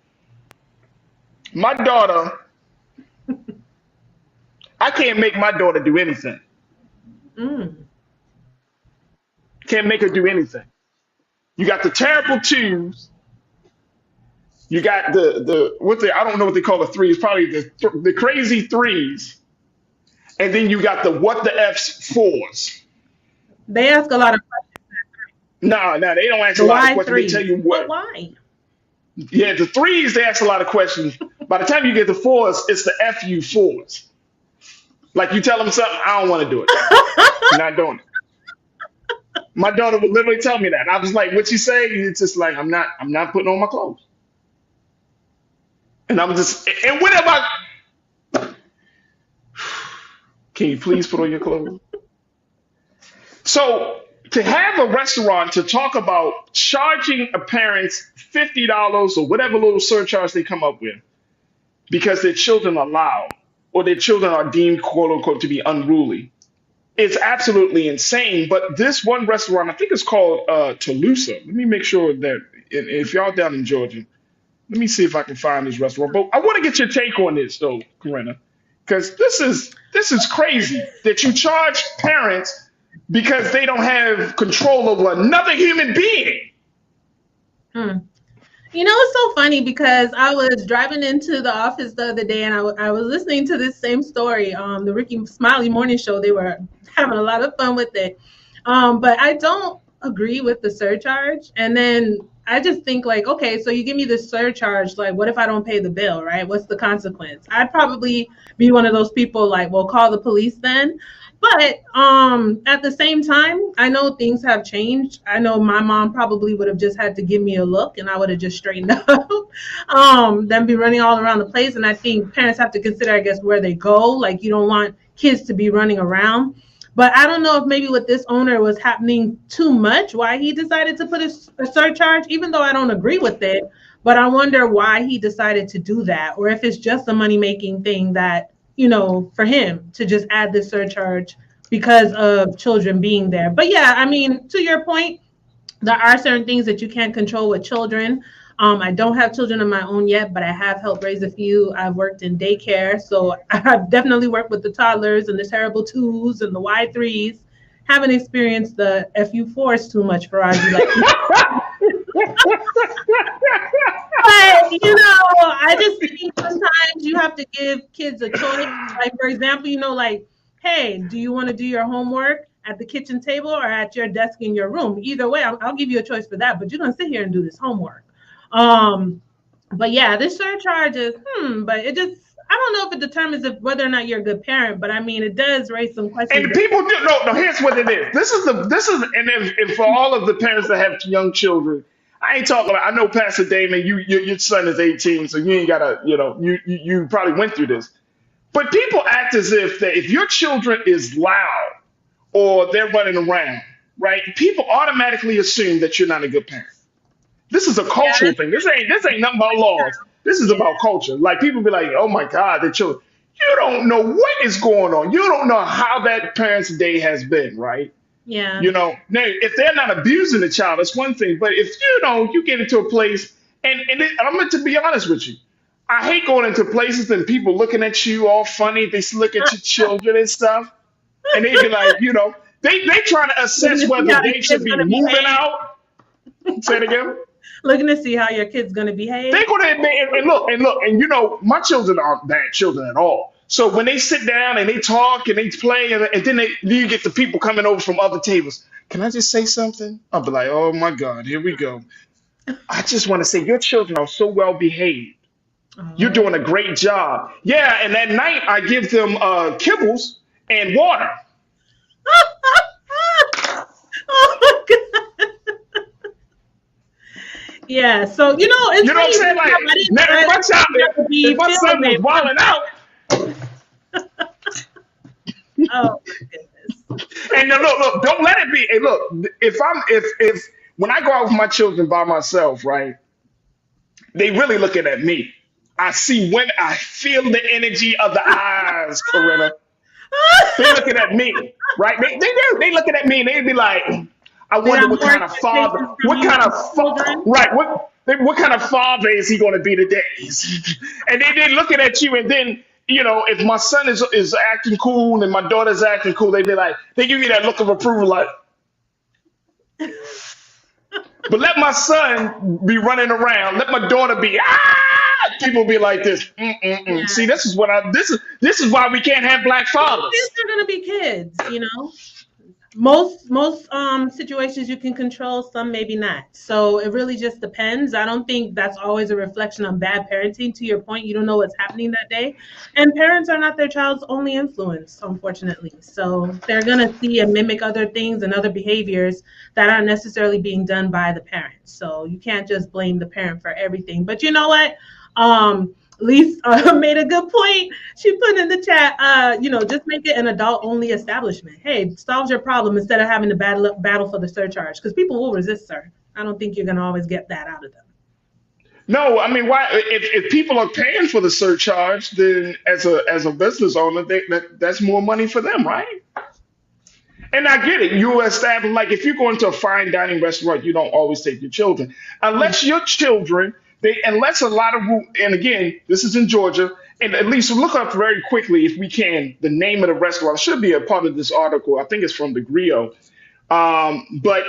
My daughter, I can't make my daughter do anything. Can't make her do anything. You got the terrible twos. You got I don't know what they call the threes, probably the crazy threes. And then you got the what the F's fours. They ask a lot of questions. No, they don't ask a lot of questions. Threes? They tell you what. But why? Yeah, the threes, they ask a lot of questions. By the time you get the fours, it's the FU fours. Like you tell them something, I don't want to do it. I'm not doing it. My daughter would literally tell me that. I was like, what you say? It's just like, I'm not putting on my clothes. And I'm just, and what about, can you please put on your clothes? So to have a restaurant to talk about charging a parents $50 or whatever little surcharge they come up with because their children are loud or their children are deemed, quote unquote, to be unruly, it's absolutely insane. But this one restaurant, I think it's called Toulouse. Let me make sure that if y'all down in Georgia, let me see if I can find this restaurant. But I want to get your take on this, though, Corinna, because this is crazy that you charge parents because they don't have control over another human being. It's so funny because I was driving into the office the other day and I was listening to this same story, the Ricky Smiley morning show. They were having a lot of fun with it. But I don't agree with the surcharge. And then I just think like, okay, so you give me this surcharge, like what if I don't pay the bill, right? What's the consequence? I'd probably be one of those people like, well, call the police then. But at the same time, I know things have changed. I know my mom probably would have just had to give me a look and I would have just straightened up, then be running all around the place. And I think parents have to consider, I guess, where they go. Like you don't want kids to be running around. But I don't know if maybe with this owner was happening too much, why he decided to put a surcharge, even though I don't agree with it. But I wonder why he decided to do that, or if it's just a money-making thing that, for him to just add this surcharge because of children being there. But yeah, I mean, to your point, there are certain things that you can't control with children. I don't have children of my own yet, but I have helped raise a few. I've worked in daycare, so I've definitely worked with the toddlers and the terrible twos and the Y3s. Haven't experienced the FU4s too much, Farajii. But, I just think sometimes you have to give kids a choice. Like, for example, hey, do you want to do your homework at the kitchen table or at your desk in your room? Either way, I'll give you a choice for that, but you're going to sit here and do this homework. But yeah, this surcharge is, but it just, I don't know if it determines whether or not you're a good parent, but I mean, it does raise some questions. And people do, no, here's what it is. This is, and for all of the parents that have young children, I ain't talking about, I know Pastor Damon, your son is 18, so you ain't gotta, you probably went through this. But people act as if that if your children is loud or they're running around, right? People automatically assume that you're not a good parent. This is a cultural thing. This ain't nothing about laws. This is about culture. Like people be like, oh my God, the children. You don't know what is going on. You don't know how that parent's day has been, right? Yeah. You know, now if they're not abusing the child, that's one thing. But if you get into a place, and I'm going to be honest with you, I hate going into places and people looking at you all funny. They look at your children and stuff, and they be like, they trying to assess whether they should be moving out. Say it again. Looking to see how your kid's gonna behave. They're gonna and look, and my children aren't bad children at all. So when they sit down and they talk and they play, and then you get the people coming over from other tables. Can I just say something? I'll be like, oh my God, here we go. I just want to say your children are so well behaved. You're doing a great job. Yeah, and at night I give them kibbles and water. Oh my God. Yeah, so it's you know what I'm saying? Like, if my son was wilding out. Oh my goodness. And look, don't let it be. Hey, look, if when I go out with my children by myself, right? They really looking at me. I feel the energy of the eyes, Corinna. They looking at me, right? They do. They looking at me and they be like, I wonder what kind of father is he going to be today? And they looking at you, and then if my son is acting cool and my daughter's acting cool, they give me that look of approval, like. But let my son be running around. Let my daughter be people be like this. Yeah. See, this is why we can't have black fathers. Kids are gonna be kids, Most situations you can control, some maybe not. So it really just depends. I don't think that's always a reflection on bad parenting. To your point, you don't know what's happening that day. And parents are not their child's only influence, unfortunately. So they're going to see and mimic other things and other behaviors that aren't necessarily being done by the parent. So you can't just blame the parent for everything. But you know what? Lisa made a good point. She put in the chat, just make it an adult-only establishment. Hey, solves your problem instead of having to battle for the surcharge, because people will resist, sir. I don't think you're going to always get that out of them. No, I mean, why? If people are paying for the surcharge, then as a business owner, that's more money for them, right? And I get it. You establish, like, if you go into a fine dining restaurant, you don't always take your children, unless your children. Unless a lot of, and again, this is in Georgia, and at least look up very quickly, if we can, the name of the restaurant. It should be a part of this article. I think it's from the Griot. But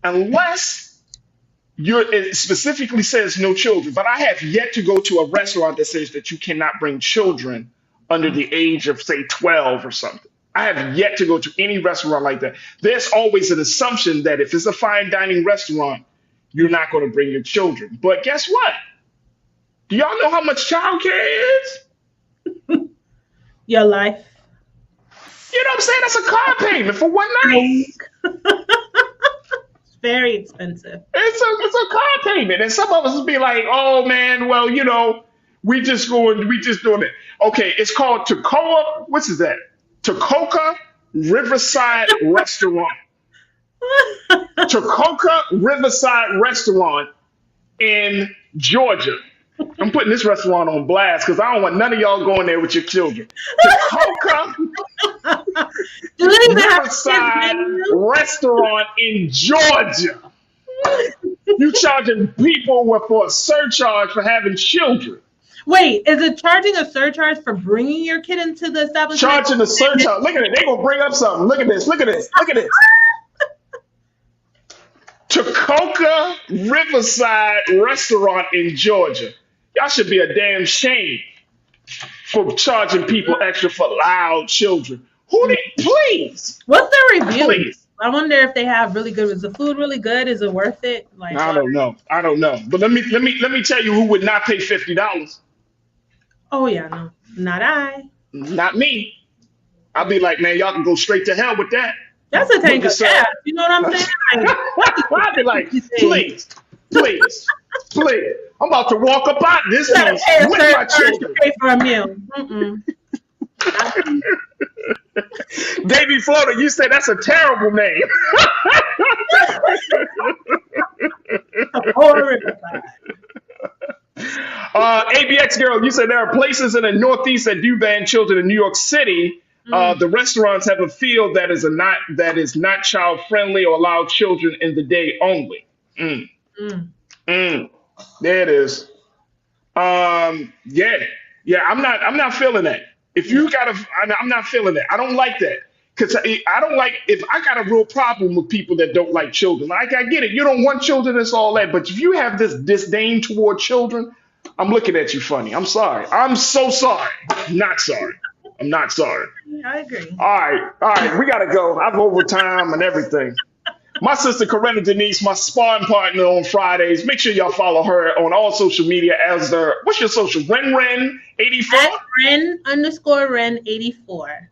unless it specifically says no children, but I have yet to go to a restaurant that says that you cannot bring children under the age of, say, 12 or something. I have yet to go to any restaurant like that. There's always an assumption that if it's a fine dining restaurant, you're not going to bring your children. But guess what? Do y'all know how much childcare is? Your life. You know what I'm saying? That's a car payment for one night. It's very expensive. It's a car payment. And some of us will be like, oh man, well, we just doing it. Okay, it's called Toccoa. What's that? Toccoa Riverside Restaurant. Toccoa Riverside Restaurant in Georgia. I'm putting this restaurant on blast because I don't want none of y'all going there with your children. Toccoa Riverside Restaurant in Georgia. You charging people for a surcharge for having children. Wait, is it charging a surcharge for bringing your kid into the establishment? Charging a surcharge. Look at it. They're going to bring up something. Look at this. Look at this. Look at this. Toccoa Riverside Restaurant in Georgia. Y'all should be a damn shame for charging people extra for loud children. Please. What's their review? Please. I wonder if they have really good. Is the food really good? Is it worth it? Like, I don't know. But let me tell you who would not pay $50. Oh yeah, no, not I. Not me. I'll be like, man, y'all can go straight to hell with that. That's a tank of gas. You know what I'm saying? I'd be like, please. I'm about to walk up out this place with my children. Pay for a meal. Davy Floater, you said that's a terrible name. ABX girl, you said there are places in the Northeast that do ban children. In New York City, the restaurants have a field that is not child friendly or allow children in the day only. There it is. Yeah, yeah. I'm not feeling that. If you gotta, I'm not feeling that. I don't like that because I don't like if I got a real problem with people that don't like children. Like I get it, you don't want children, it's all that. But if you have this disdain toward children, I'm looking at you funny. I'm sorry. I'm so sorry. I'm not sorry. I'm not sorry. I agree. All right. We gotta go. I've overtime and everything. My sister Corinna Denise, my sparring partner on Fridays. Make sure y'all follow her on all social media as the what's your social? Ren84? At Ren_Ren84.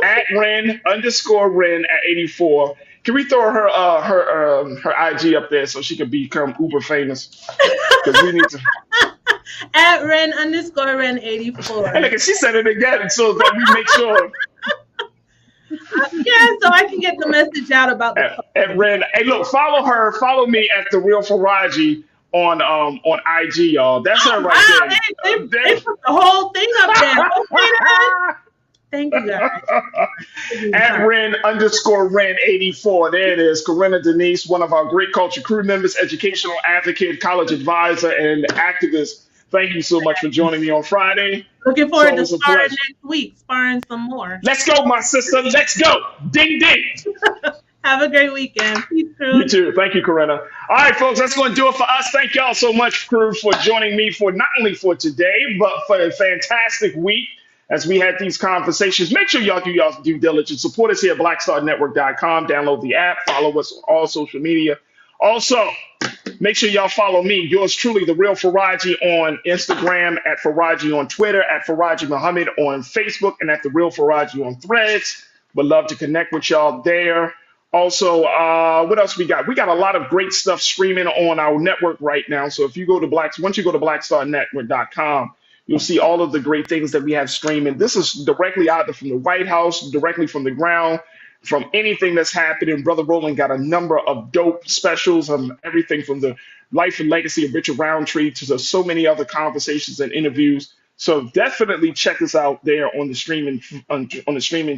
At Ren_Ren84. Can we throw her IG up there so she can become uber famous? Because we need to. At Ren_Ren84. And look, she said it again so that we make sure. Yeah, so I can get the message out about the at Ren. Hey, look, follow her. Follow me at the real Farajii on IG, y'all. That's her right there. They put the whole thing up there. Thank you guys. At Ren_Ren84. There it is. Corinna Denise, one of our great culture crew members, educational advocate, college advisor, and activist. Thank you so much for joining me on Friday. Looking forward to sparring next week, sparring some more. Let's go, my sister. Let's go. Ding, ding. Have a great weekend. Peace, crew. You too. Thank you, Corinna. All right, folks, that's going to do it for us. Thank y'all so much, crew, for joining me for not only for today, but for a fantastic week as we had these conversations. Make sure y'all do y'all's due diligence. Support us here at blackstarnetwork.com. Download the app. Follow us on all social media. Also, make sure y'all follow me, yours truly, the real Farajii, on Instagram, at Farajii on Twitter, at Farajii Muhammad on Facebook, and at the real Farajii on Threads. Would love to connect with y'all there. Also, what else we got? We got a lot of great stuff streaming on our network right now. So if you go to once you go to blackstarnetwork.com, you'll see all of the great things that we have streaming. This is directly either from the White House, directly from the ground, from anything that's happening. Brother Roland got a number of dope specials, everything from the life and legacy of Richard Roundtree to so many other conversations and interviews. So definitely check us out there on the streaming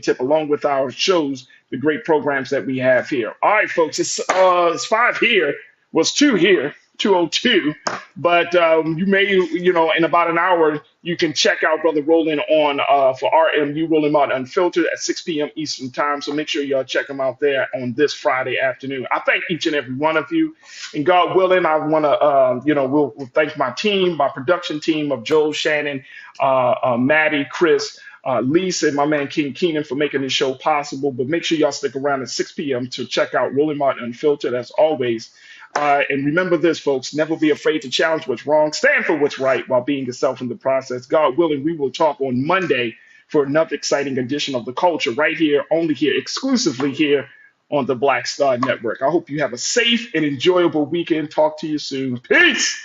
tip, along with our shows, the great programs that we have here. All right, folks, it's 5 here, was 2 here, 2:02, but you may, in about an hour, you can check out Brother Roland on for RMU Rolling Mountain Unfiltered at 6 p.m. Eastern Time. So make sure y'all check him out there on this Friday afternoon. I thank each and every one of you, and God willing, I want to, we'll thank my team, my production team of Joel, Shannon, Maddie, Chris, Lisa, and my man King Keenan for making this show possible. But make sure y'all stick around at 6 p.m. to check out Rolling Mountain Unfiltered as always. And remember this, folks, never be afraid to challenge what's wrong. Stand for what's right while being yourself in the process. God willing, we will talk on Monday for another exciting edition of The Culture right here, only here, exclusively here on the Black Star Network. I hope you have a safe and enjoyable weekend. Talk to you soon. Peace.